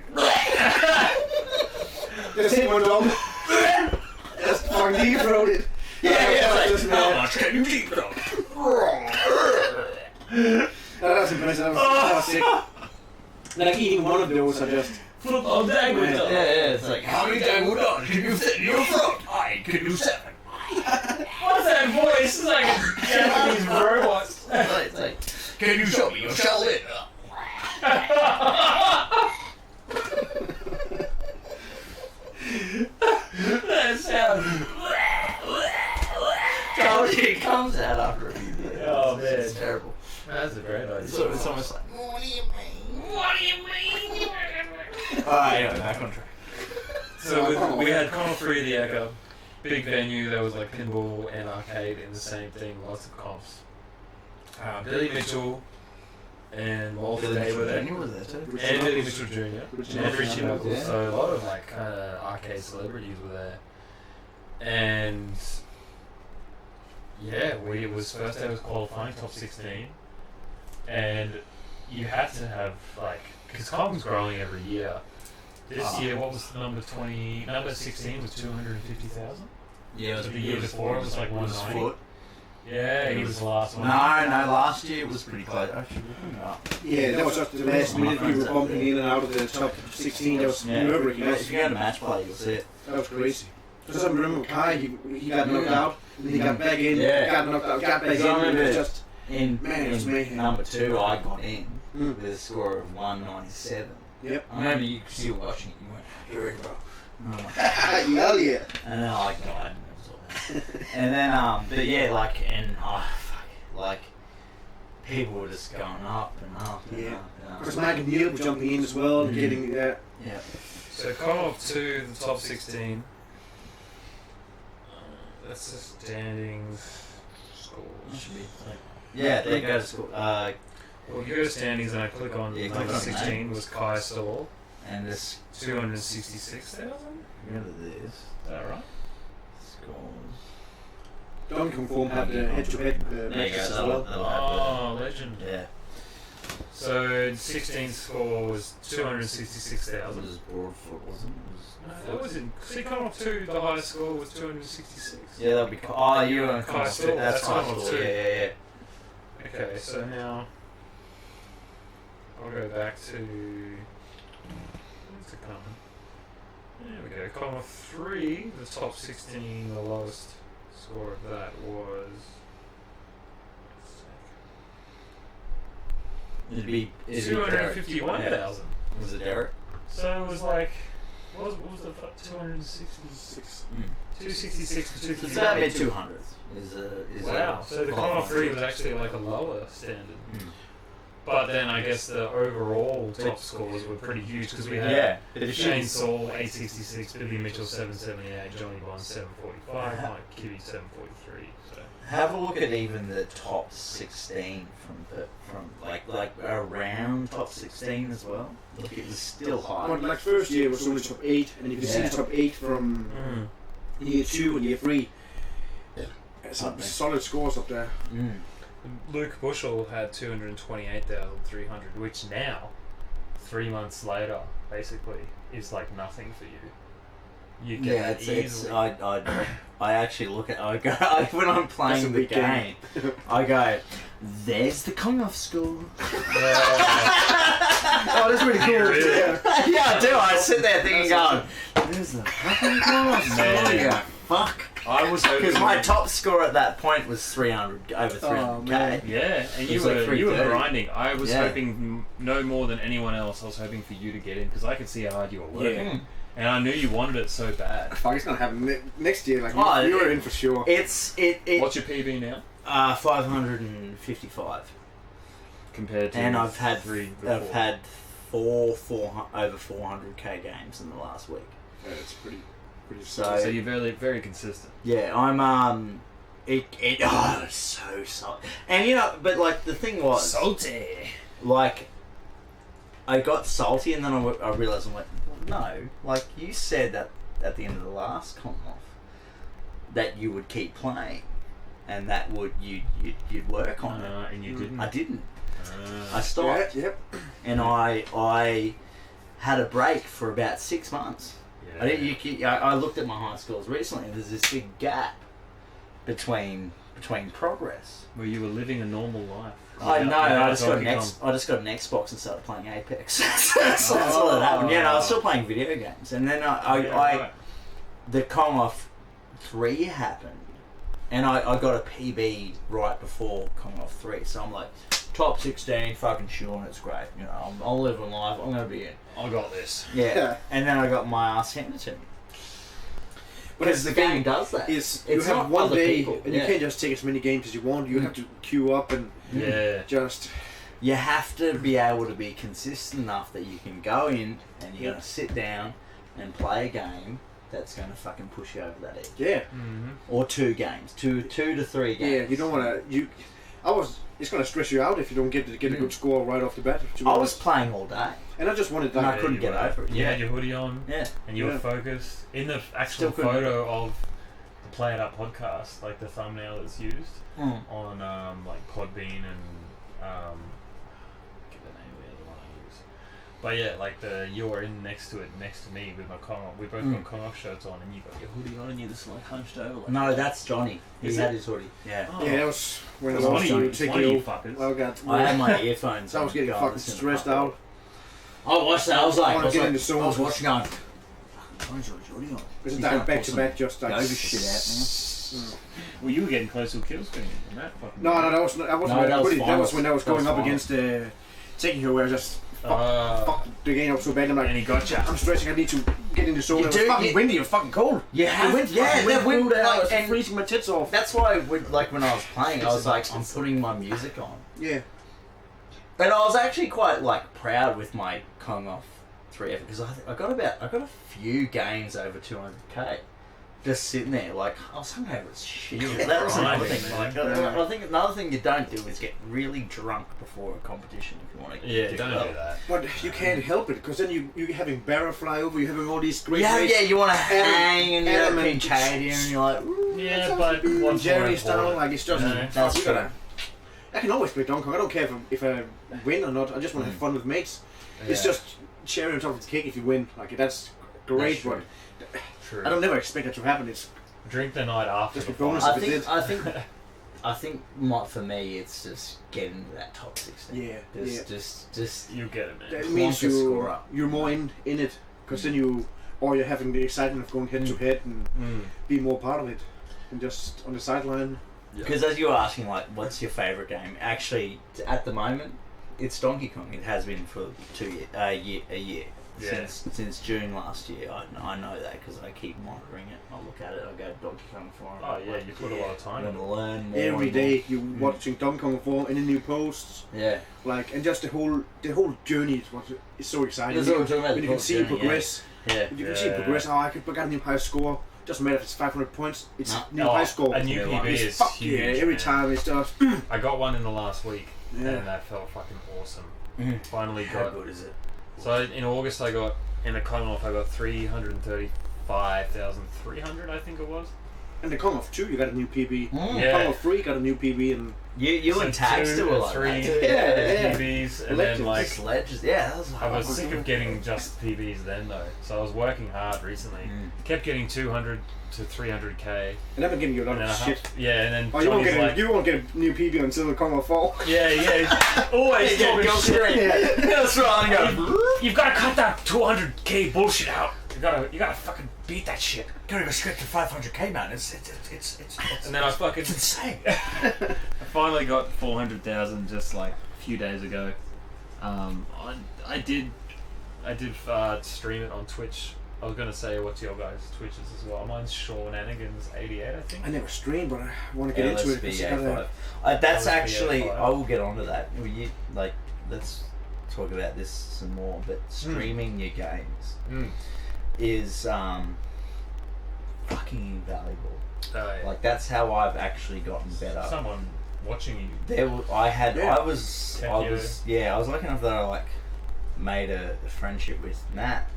the same one dog. Just fucking deep-throated. Yeah, Just, how man. much can you eat, dog? That's impressive. That was sick. Like eating one of those, I just. Oh, Dagwood Yeah. dog. Yeah, it's like, how many Dagwood dogs can you fit in your throat? I can do 7. What's that voice? It's like a Japanese robot. It's like, can you show me your Shaolin? That sound. It comes out after a few years. Oh, It's man. terrible. That's a great idea. So it's almost like, What do you mean? alright, anyway, back on track. So we had Commonwealth 3 at the Echo. Big venue, there was like pinball and arcade in the same thing, lots of comps. Billy Mitchell and Walter Day were there. Jr. was there too. And Billy Mitchell Jr. and Richie Knuckles. Yeah. So a lot of like kind of arcade celebrities were there. And yeah, it was first day was qualifying, top 16. And you had to have like, because Column's growing every year. This year, what was the number 20? Number 16 was 250,000. Yeah, The year before, it was like 190. Yeah, he was the last No, one. last year it was pretty close. Actually, looking it up. Yeah, that was just the last minute we were bumping in and out of the top 16. That was Yeah. nerve-wracking. If you go to match play, you'll see it. That was crazy. Because I remember with Kai, he got knocked out, and then he got back in, Yeah. got knocked out, got back Because in, I and it remember was just. in, Man, it was mayhem. number 2, I got in Mm. with a score of 197. Yep. I remember you were watching it. You went, "You're in, bro." And I'm like, Hell yeah. and then I died. And it was all bad. And then, but yeah, like, and like, people were just going up and up and Yeah. up and up. Because Mike and Neil were jumping in as well, and getting that. Yeah. So Commonwealth 2, the top 16. That's the standings. Scores. Should be like, yeah, there you go to school. Well, you go to standings and I click on Yeah, click number on 16 was Kai Stall, And this, 266,000. remember this. Is that right? Scores. Donkey Kong Form had the head-to-head There you go, matches as that'll well. Oh, legend. Yeah. So 16 score was It 266,000. was Broadfoot, wasn't it? No, that was in. See, Commonwealth 2, the highest score was 266. Yeah, that'll be. Oh, you were on Kai Stall, That's that's Kai Commonwealth Stall. too. Yeah. Okay, so now I'll go back to. Where's it coming? There we go. Commonwealth 3, the top 16, the lowest score of that was. It'd be 251,000. Was it Derek? So it was like. What was the 266? 266 to It's about 251. mid 200s. Is Wow. So the Commonwealth 3 was actually like a lower standard. But then I guess the overall top scores were pretty huge because we had Shane Saul 866, Billy Mitchell 778, Johnny Bond 745, Mike Kibbe 743. So have a look at even the top 16 from around top 16 as well. Look, it was still high. But like first year was only top 8, and you can see the top 8 from year 2 and year 3. Some solid scores up there. Luke Bushell had 228,300, which now, 3 months later, basically, is like nothing for you. You get easily. I actually look at when I'm playing the game, I go, there's the Kong-off school. Oh, that's really cool. Really? Yeah, I do. I sit there thinking, going, there's the fucking Kong-off school. Yeah, fuck. I was hoping because my top score at that point was 300, over 300k. Yeah, and you were grinding. I was hoping no more than anyone else. I was hoping for you to get in because I could see how hard you were working. Yeah. And I knew you wanted it so bad. Fuck, it's gonna happen next year. Like you're in for sure. What's your PB now? 555. Compared to and I've had 3 before. I've had over 400k games in the last week. Yeah, it's pretty. So you're very very consistent. Yeah, I'm it's so salty. And but like the thing was salty. Like I got salty, and then I realised I'm like, no, like you said that at the end of the last Commonwealth that you would keep playing, and that you'd work on it, and you didn't. I didn't. I stopped. Yep. And I had a break for about 6 months. Yeah. I looked at my high scores recently, and there's this big gap between progress. Where you were living a normal life. I know. I just got an Xbox and started playing Apex. That's all that happened. Yeah, no, I was still playing video games, and then the Kong-off 3 happened, and I got a PB right before Kong-off 3. So I'm like, top 16, fucking sure, and it's great. I'm living life. I'm gonna be in. I got this. Yeah. And then I got my ass handed to me. Because the game does that. You have one day, and you can't just take as many games as you want. You have to queue up and just. You have to be able to be consistent enough that you can go in and you're going to sit down and play a game that's going to fucking push you over that edge. Yeah. Mm-hmm. Or 2 games, two to 3 games. Yeah, you don't want to. It's going to stress you out if you don't get a good score right off the bat. I was playing all day. And I just wanted that. And I couldn't get over it. You had your hoodie on. Yeah. And you were focused. In the actual photo of the Play It Up podcast, like the thumbnail that's used on like Podbean and I get the name of the other one I use. But yeah, like you're in next to me with my Kong. We both got Kong-off shirts on, and you got your hoodie on, and you're just like hunched over. Like, no, that's Johnny. He had his hoodie. Yeah. Oh. Yeah, that was when I was one of you fuckers. Oh god. I had my earphones. So I was getting fucking stressed out. I watched that. I was watching going. Isn't that back to back just like over shit out, man? Well, you were getting close to a kill screen on that fucking. No, that wasn't. That was when I was going up against taking her where I just fuck the game up so bad. I'm like, and he got you. I'm stretching. I need to get in the zone. It was fucking windy and fucking cold. That wind out and freezing my tits off. That's why, when I was playing, I was like, I'm putting my music on. Yeah. But I was actually quite proud with my Kong-off 3 effort because I got a few games over 200k just sitting there I was hungover as shit. That was another thing. I think another thing you don't do is get really drunk before a competition if you want to. Yeah, don't do that. But you can't help it because then you're having barrel fly over. You're having all these great. Yeah, you want to hang and you're pinch and you're like. Yeah, but one Jerry style it's just. That's true. I can always play Donkey Kong. I don't care if I win or not. I just want to have fun with mates. Yeah. It's just sharing on top of the cake if you win. That's great. But I don't never expect that to happen. It's drink the night after. Just bonus I think for me it's just getting to that top 16. Yeah. Just you get it, man. That means you're more in it because then you're having the excitement of going head to head and be more part of it and just on the sideline. Because as you were asking, what's your favourite game? Actually, at the moment, it's Donkey Kong. It has been for a year. Yeah. since June last year. I know that because I keep monitoring it. I look at it. I go Donkey Kong Forum. Oh yeah, you put a lot of time I'm in. gonna learn more Every and day more. you watching Donkey Kong 4 and the new posts, Yeah. like, and just the whole journey is so exciting. That's what we're talking about, When you the can see it journey, progress. Yeah. You can see it progress. Oh, I got a new high score. Doesn't matter if it's 500 points. It's new high score. A new Yeah, PB like, is Fuck huge. yeah! Every man. time it's just. I got one in the last week, Yeah. and that felt fucking awesome. Finally How got. good is it? So in August, I got in the Commonwealth. I got 335,300, I think it was. And the Commonwealth 2, you got a new PB. Yeah. Commonwealth 3 got a new PB, and You and Tags two do a and lot three of that too. Yeah. PBs, and Legends. then like Just legends. Yeah, that was I was sick of getting just PBs then though, so I was working hard recently. Kept getting 200 to 300k, and I've been giving you a lot and then of shit. yeah, and then Oh, you won't Johnny's get like, you won't get a new PB until the Commonwealth 4. yeah, always talking shit. That's right. I go. You've got to cut that 200k bullshit out. You gotta fucking beat that shit. Gotta go straight to 500k, man. It's And then I fucking it's insane. I finally got 400,000 just like a few days ago. I did stream it on Twitch. I was gonna say what's your guys' Twitches as well. Mine's Shawnanigans88, I think. I never stream, but I want to get into it. 'Cause you gotta- That's LSB actually. A5. I will get onto that. Let's talk about this some more. But streaming your games is fucking invaluable. Like that's how I've actually gotten better. Someone watching you. Yeah. I was lucky enough that I like made a friendship with Matt,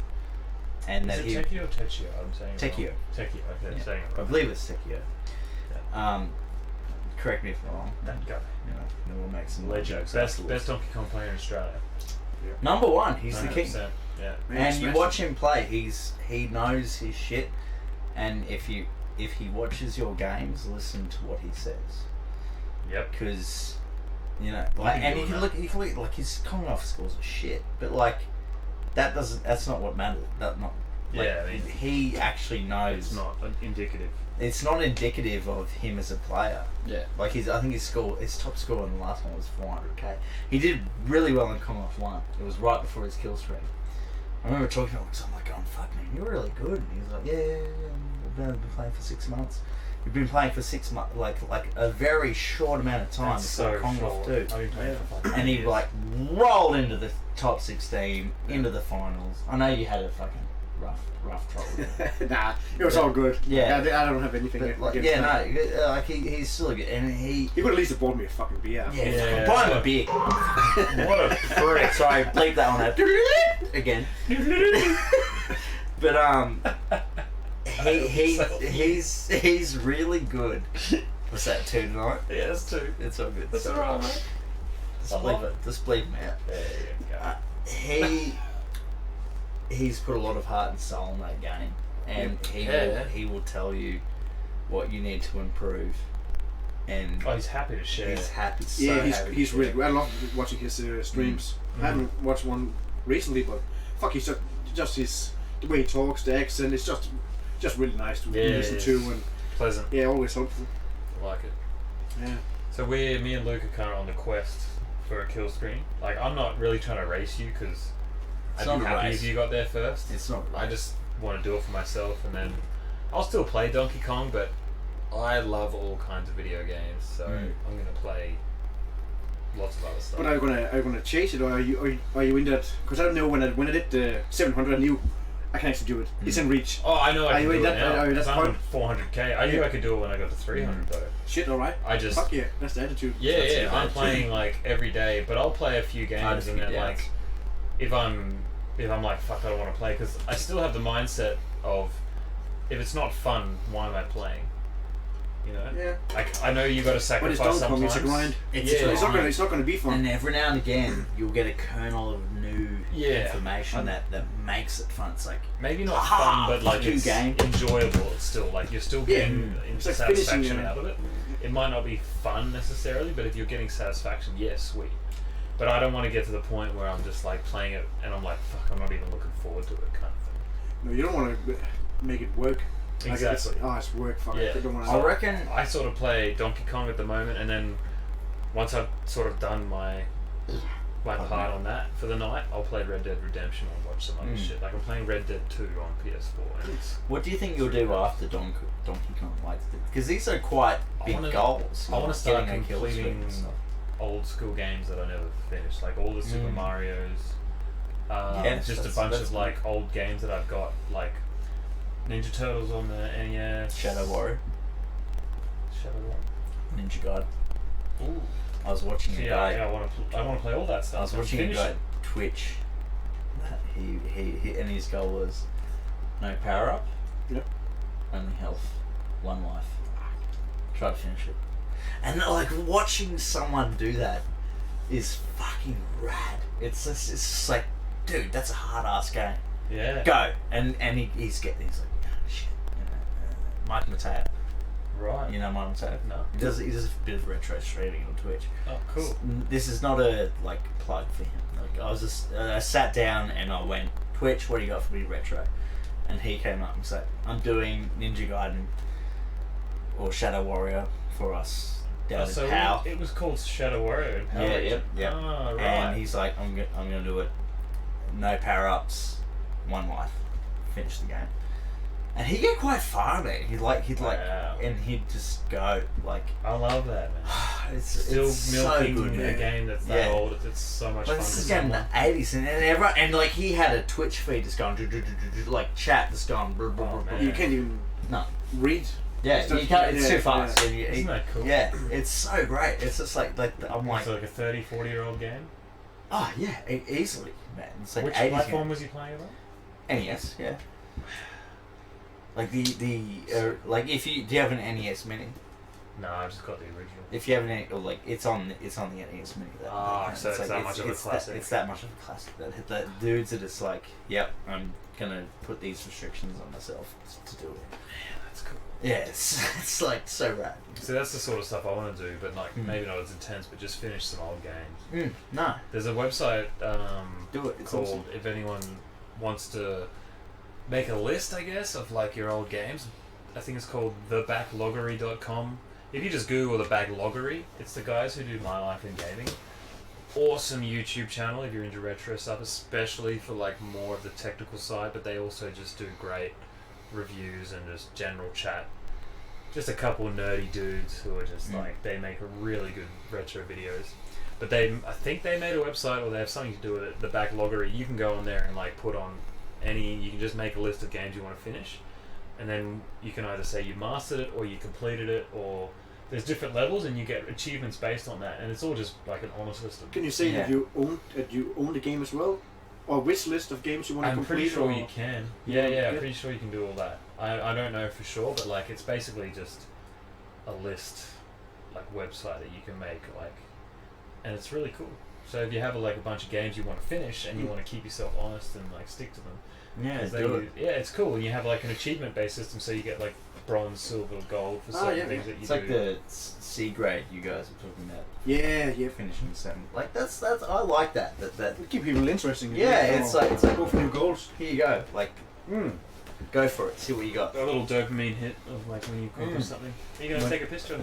and Is that it he Tekio or Techio? I'm saying it Tekio. wrong. Tekio, okay, Yeah. saying it I right. believe it's Tekio. Correct me if I'm wrong. That guy. You know, then we'll make some Legend. jokes Best afterwards. Donkey Kong player in Australia. Number one, he's the king. 100%, yeah. Man, And you smash watch it. him play, he knows his shit, and if he watches your games, listen to what he says, Yep. because you know, I've like, been and doing you can look like his Commonwealth scores are shit, but like that's not what matters. That not like, Yeah, I mean, he actually knows. It's not indicative. It's not indicative of him as a player. Yeah. Like I think his top score in the last one was 400k. He did really well in Commonwealth 1. It was right before his kill streak. I remember talking to him, so I'm like, oh fuck man, you're really good. And he was like, yeah. I've been playing for 6 months. You've been playing for 6 months, like a very short amount of time That's before so Commonwealth short. 2. I've been playing for fucking And he years. like rolled into the top 16, into the finals. I know you had a fucking rough troll with him. Nah, it was all good. Yeah. I don't have anything But, like, against yeah, him. no, like he's still good, and he. He could at least have bought me a fucking beer. Yeah, Yeah. buy him a beer. What a prick. Sorry, bleep that one out again. But he's really good. What's that, 2 tonight? Yeah, that's two. It's all good. That's So, alright, mate. Just bleep him out. There you go. He's put a lot of heart and soul in that game, and he will tell you what you need to improve, and Oh, he's happy to share. he's happy. So Yeah, happy he's to really share. good. I love watching his streams. I haven't watched one recently, but fuck, he's just his the way he talks, the accent. It's just really nice to Yeah, listen it's to, and pleasant. yeah, always helpful. I like it. Yeah. So me and Luke are kind of on the quest for a kill screen. Like, I'm not really trying to race you because I'd not be a happy race. if you got there first. It's not. I just want to do it for myself, and then I'll still play Donkey Kong, but I love all kinds of video games, so I'm gonna play lots of other stuff. But are you gonna chase it, or are you in that? Because I don't know when I did the 700, I knew I can actually do it. It's in reach. Oh, I know I Are can you do in it that- now. are you that 'cause I'm point? at 400k. I knew I could do it when I got to 300 though. Shit, all right. I just Fuck yeah, that's the attitude. Yeah, That's yeah. your I'm attitude. playing like every day, but I'll play a few games and then yeah. like if I'm like fuck, I don't want to play because I still have the mindset of if it's not fun, why am I playing? You know. Yeah. Like I know you got to But it's sacrifice Donkey Kong. sometimes. It's a grind. It's Yeah. a It's not grind. gonna be fun. And every now and again, you'll get a kernel of new Yeah. information that makes it fun. It's like, Maybe not Aha, fun, but like fuck you, it's game. enjoyable. It's still like you're still Yeah. getting It's like satisfaction finishing, out of it. It might not be fun necessarily, but if you're getting satisfaction, yeah, sweet. But I don't want to get to the point where I'm just like playing it and I'm like, fuck, I'm not even looking forward to it, kind of thing. No, you don't want to make it work. Like, Exactly. it's work. Fuck. Yeah. I don't want I reckon. I sort of play Donkey Kong at the moment, and then once I've sort of done my my part on that for the night, I'll play Red Dead Redemption or watch some other shit. Like I'm playing Red Dead 2 on PS4. And What do you think you'll do after Donkey Kong? Like, because these are quite big goals. I want to start getting a kill streak completing and stuff. old school games that I never finished, like all the Super Marios. Yes, just a bunch of like old games that I've got, like Ninja Turtles on the NES. Shadow Warrior. Ninja God. Ooh. I was watching a guy. Yeah, I want to play all that stuff. I was watching a guy Twitch. That he and his goal was no power up. Yep. Only health, one life. Try to finish it. And like watching someone do that is fucking rad. It's just like, dude, that's a hard ass game. Yeah. Go. And he's like, oh, shit. You know, Mike Mateo. Right. You know Mike Mateo? No. He does a bit of retro streaming on Twitch. Oh, cool. This is not a like plug for him. Like I sat down and I went, Twitch, what do you got for me retro? And he came up and said, I'm doing Ninja Gaiden or Shadow Warrior for us down in PAL. It was called Shadow Warrior in PAL. Yeah, yep. Oh, right. And he's like, I'm gonna do it. No power ups, one life. Finish the game. And he'd get quite far in it. He'd Wow. and he'd just go like. I love that, man. It's Still so milking good, a man. game that's that Yeah. old. It's so much But fun. this is to game in the someone. 80s, and everyone, and like he had a Twitch feed that's going, like chat that's going. man. You can't even No. read. Yeah, It's you just- can't. It's yeah, too fast. yeah. And Isn't that cool? Yeah, it's so great. It's just like I'm like, It's like a 30, 40-year-old game. oh yeah, easily, man. It's like Which 80s platform game. was you playing it on? NES, yeah. Like like if you do you have an NES Mini? No, I just got the original. If you have an or like it's on the NES Mini. So it's that much of a classic. It's that much of a classic. That dudes are just like, yep, I'm gonna put these restrictions on myself to do it. Man, that's cool. Yeah, it's like so rad. So that's the sort of stuff I want to do, but like maybe not as intense, but just finish some old games. No, There's a website do it. It's called, awesome. if anyone wants to make a list, I guess, of like your old games. I think it's called thebackloggery.com. If you just Google the Backloggery, it's the guys who do My Life in Gaming. Awesome YouTube channel if you're into retro stuff, especially for like more of the technical side, but they also just do great reviews and just general chat. Just a couple nerdy dudes who are just like, they make really good retro videos. But I think they made a website, or they have something to do with it, the Backloggery. You can go on there and like put on you can just make a list of games you want to finish, and then you can either say you mastered it or you completed it, or there's different levels and you get achievements based on that, and it's all just like an honest list of. Can you say that you own the game as well, or which list of games you want to I'm complete? pretty sure or? you can. I'm Yeah. pretty sure you can do all that. I don't know for sure, but like it's basically just a list, like website that you can make, like, and it's really cool. So if you have like a bunch of games you want to finish and you want to keep yourself honest and like stick to them, Yeah, 'cause it's cool. And you have like an achievement based system, so you get like bronze, silver, gold for certain things that you It's do. like the C grade you guys were talking about. Yeah. Finishing something like that's I like that. It'll keep people interesting. Yeah, it's like go for new goals. here you go, like go for it. See what you got. a little dopamine hit of like when you accomplish something. Are you gonna take a picture?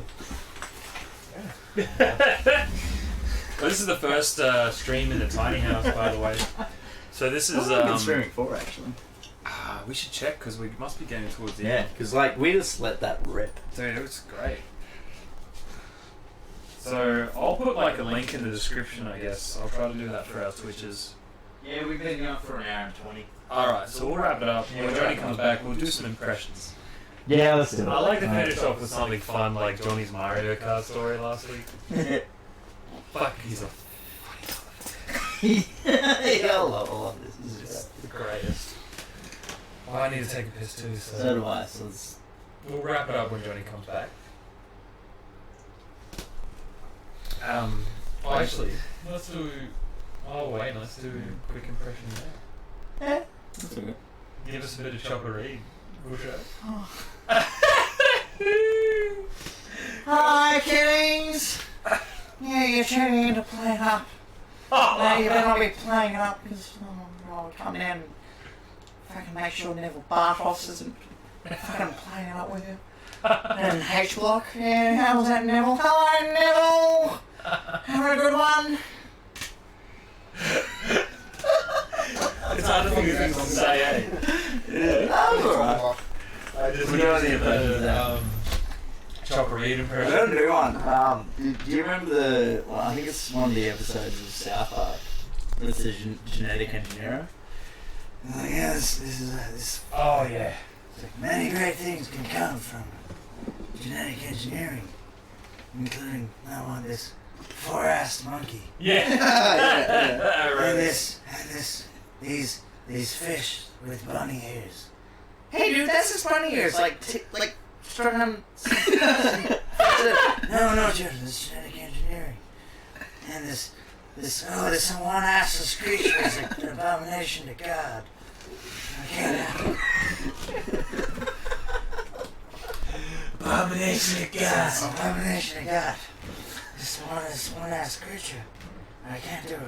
Well, this is the first stream in the tiny house, by the way. So this is. I've been streaming for actually. We should check because we must be getting towards the Yeah, end. because like we just let that rip. Dude, it's great. So I'll put like a link in the description, I guess. I'll try to do that for our Twitches. Yeah, we've been up for an hour and 20. Alright, so we'll wrap it up. When Johnny comes back, we'll do some impressions. Yeah, let's do I like to finish off with something fun like Johnny's Mario Kart story last week. Fuck, he's a Yeah, I love this. This is just the greatest. Oh, I need to take a piss too, so so do I. So it's, we'll wrap it up when Johnny comes back. Actually, let's do. Oh wait, let's do a quick impression now. yeah, that's okay. Give us a bit of choppery, Busho. Hi, kitties! Yeah, you're tuning in to Play It Up. Now you better not be playing it up because I'll come down and fucking make sure Neville Bartos isn't fucking playing it up with you. And H Block, yeah, how was that, Neville? Hello, Neville! Having a good one? Does We he don't use need to the Chopper Reed I impression? don't do one. Do you remember the? Well, I think it's one of the episodes of South Park. It's a genetic engineer. Like, yeah, this is this. Oh yeah. It's like, many great things can come from genetic engineering, including this four-assed monkey Yeah. and these fish with bunny ears. Hey, dude, that's just bunny ears. Like strung on. No, Jordan, this is genetic engineering. And this one-assless creature is an abomination to God. I can't. Abomination to God. Abomination to God. This one-ass creature. I can't do it.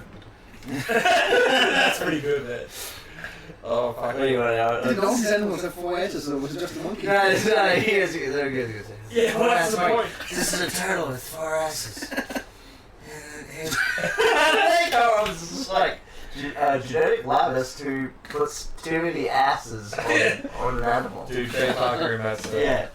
That's pretty good, man. Oh fuck. What do you want to know? Did all these animals have 4 edges, or was it just a monkey? No, it's not. They're good. Yeah, well, that's the point. This is a turtle with 4 asses. I think I was just like genetic labist who puts too many asses on an animal. Dude, Trey Parker and Matt Stone. Yeah,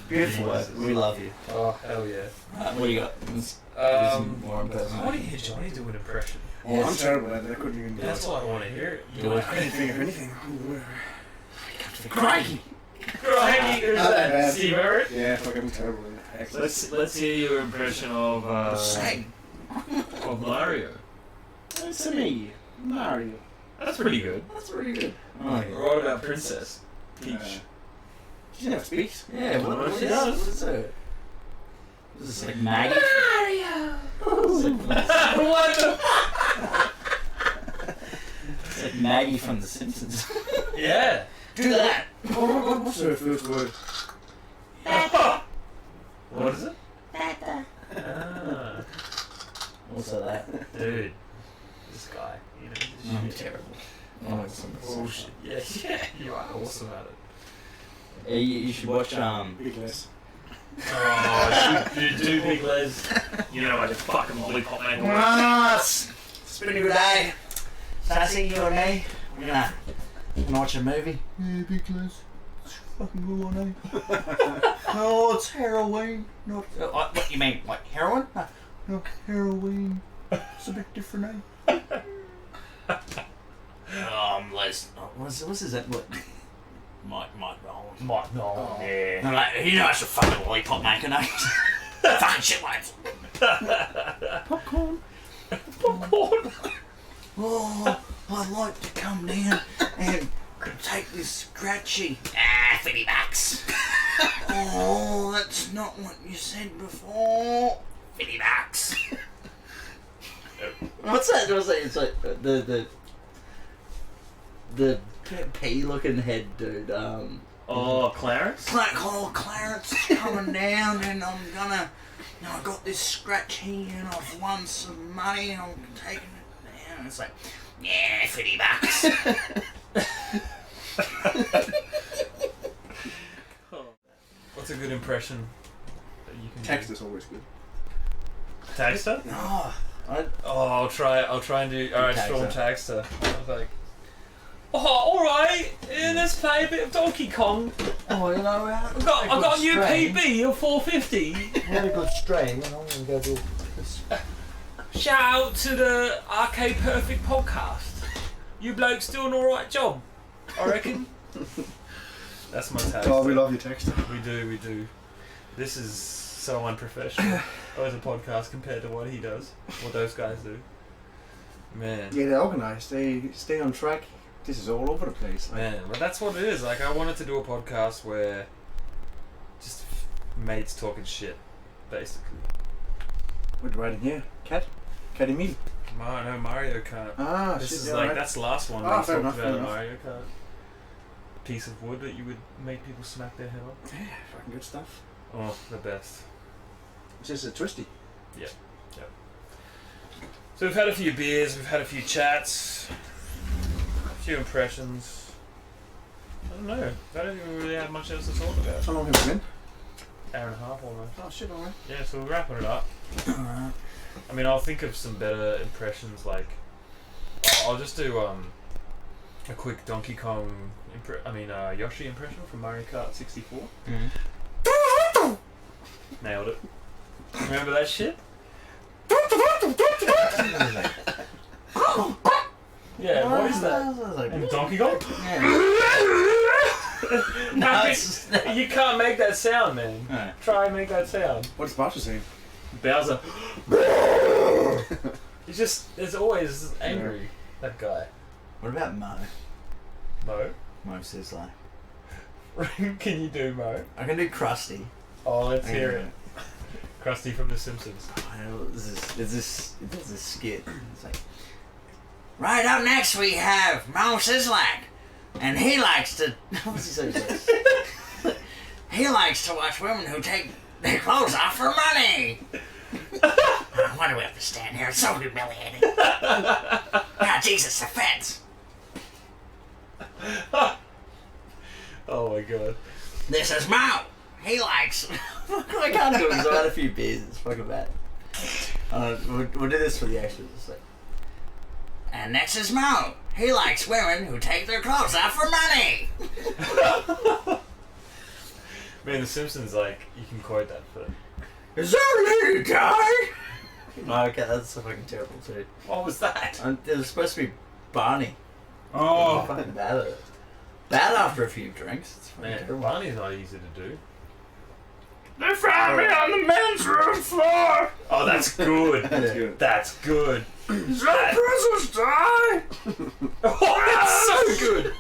beautiful work. We love you. Oh hell yeah. What do you got? More I impersonation. want to hear Johnny do an impression. Oh, I'm terrible at it. I couldn't even do That's it. why I want to hear it. Do it. I couldn't think of anything. Crikey! Right, there's Not that that. bad. Steve Everett. Yeah, fuck, I'm terrible at it. Excellent. Let's hear your impression of Mario. It's me, Mario. That's pretty good. That's pretty good. What about Princess Peach? She never speaks. Yeah, what she is does. What is it? Is this like Maggie? Mario! What the? It's like Maggie from The Simpsons. Yeah. Do that! What's her first word? What is it? Tata. Ah, What's that? dude, this guy, you know, he's I'm shit. terrible. Bullshit. Yeah, you are awesome at it. Yeah, you should watch Big less. Oh, you do, Big Les. You know I just fucking lollipop man. It's been a good day. Sassy, you and me. We're gonna watch a movie. Yeah, big Les. It's fucking good one, eh? No, it's Halloween. Not. What you mean? What, heroin? No, Halloween. It's a bit different, eh? Les. What's his that? What? Mike Nolan. Mike Nolan. Yeah. I'm like, you know, it's a fucking lollipop maker, no? Fucking shit, mate. Popcorn. Popcorn. Oh, I'd like to come down and take this scratchy. $50. Oh, that's not what you said before. $50. What's that? It's like the pea-looking head dude. Oh, Clarence? Clarence is coming down, and I'm gonna. You know, I got this scratchy, and I've won some money, and I'm taking it down. And it's like, yeah, $50. What's a good impression that you can Text do? is always good. Taxter? No, Oh, I'll try and do. Alright, Storm Taxter. I was like, oh, alright, let's play a bit of Donkey Kong. oh, you know, I've got a new PB of 450. Had a good strain, and I'm going to go do this. Shout out to the Arcade Perfect podcast. You blokes do an alright job, I reckon. That's my tag. Oh, we love you, Text. We do. This is so unprofessional as a podcast compared to what he does, what those guys do. Man. Yeah, they're organised. They stay on track. This is all over the place. Man, but that's what it is. Like, I wanted to do a podcast where just mates talking shit, basically. What right in here? Cat and me. No, Mario Kart. Ah, This shit, is yeah, like, right. that's the last one. Ah, We fair talked enough, about fair a enough. Mario Kart piece of wood that you would make people smack their head on. Yeah, fucking good stuff. Oh, the best. It's just a twisty. So we've had a few beers, we've had a few chats, a few impressions. I don't know. I don't think we really have much else to talk about. How long have we been? Hour and a half almost. Oh shit, alright. Yeah, so we're wrapping it up. Alright. I mean, I'll think of some better impressions. Like, I'll just do a quick Donkey Kong, Yoshi impression from Mario Kart 64. Nailed it. Remember that shit? Yeah, what is that? And Donkey Kong? No, You can't make that sound, man. Alright. Try and make that sound. What's Busho saying? Bowser. He's just, it's always angry, that guy. What about Mo? Mo? Mo Sizzler. Can you do Mo? I can do Krusty. Oh, let's hear it. Krusty from The Simpsons. There's this skit. It's like, right up next we have Mo Sizzlack, and he likes to. What's he say? He likes to watch women who take their clothes off for money. Why do we have to stand here? It's so humiliating. Ah, Jesus, the feds. Oh my god. This is Mo. He likes. I can't do it because I had a few beers. It's fucking bad. We'll do this for the extras. It's like, and next is Mo. He likes women who take their clothes off for money. Man, The Simpsons, like, you can quote that for... Is that a lady guy? Okay, that's so fucking terrible too. What was that? It was supposed to be Barney. Oh, I'm fucking bad at it. Bad after a few drinks. It's fucking man, terrible. Barney's not easy to do. They found me on the men's room floor. Oh, that's good. That's good. That's good. Is that Princess Di? Oh, that's so good.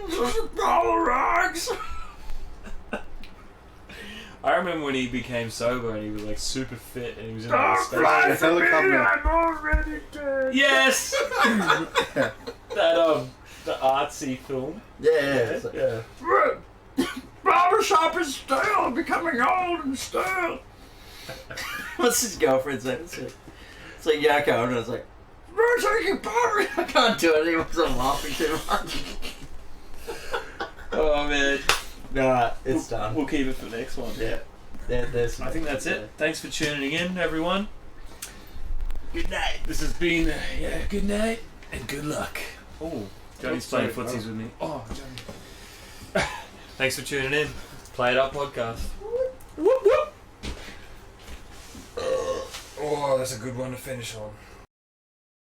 Those are bottle rags. I remember when he became sober and he was like super fit and he was in Don't the cry stage. for me, helicopter. I'm already dead. Yes. That the artsy film. Yeah, it's like, Yeah. barbershop is stale, becoming old and stale. What's his girlfriend's name? It's like Yako, and I was like, we're taking barber. I can't do it anymore because I'm laughing too much. Oh man. Nah, it's done. We'll keep it for the next one. Yeah. There's I think that's it. Thanks for tuning in, everyone. Good night. This has been good night and good luck. Oh, Johnny's playing sorry. footsies with me. Oh, Johnny. Thanks for tuning in. Play It Up podcast. Whoop whoop. Oh, that's a good one to finish on.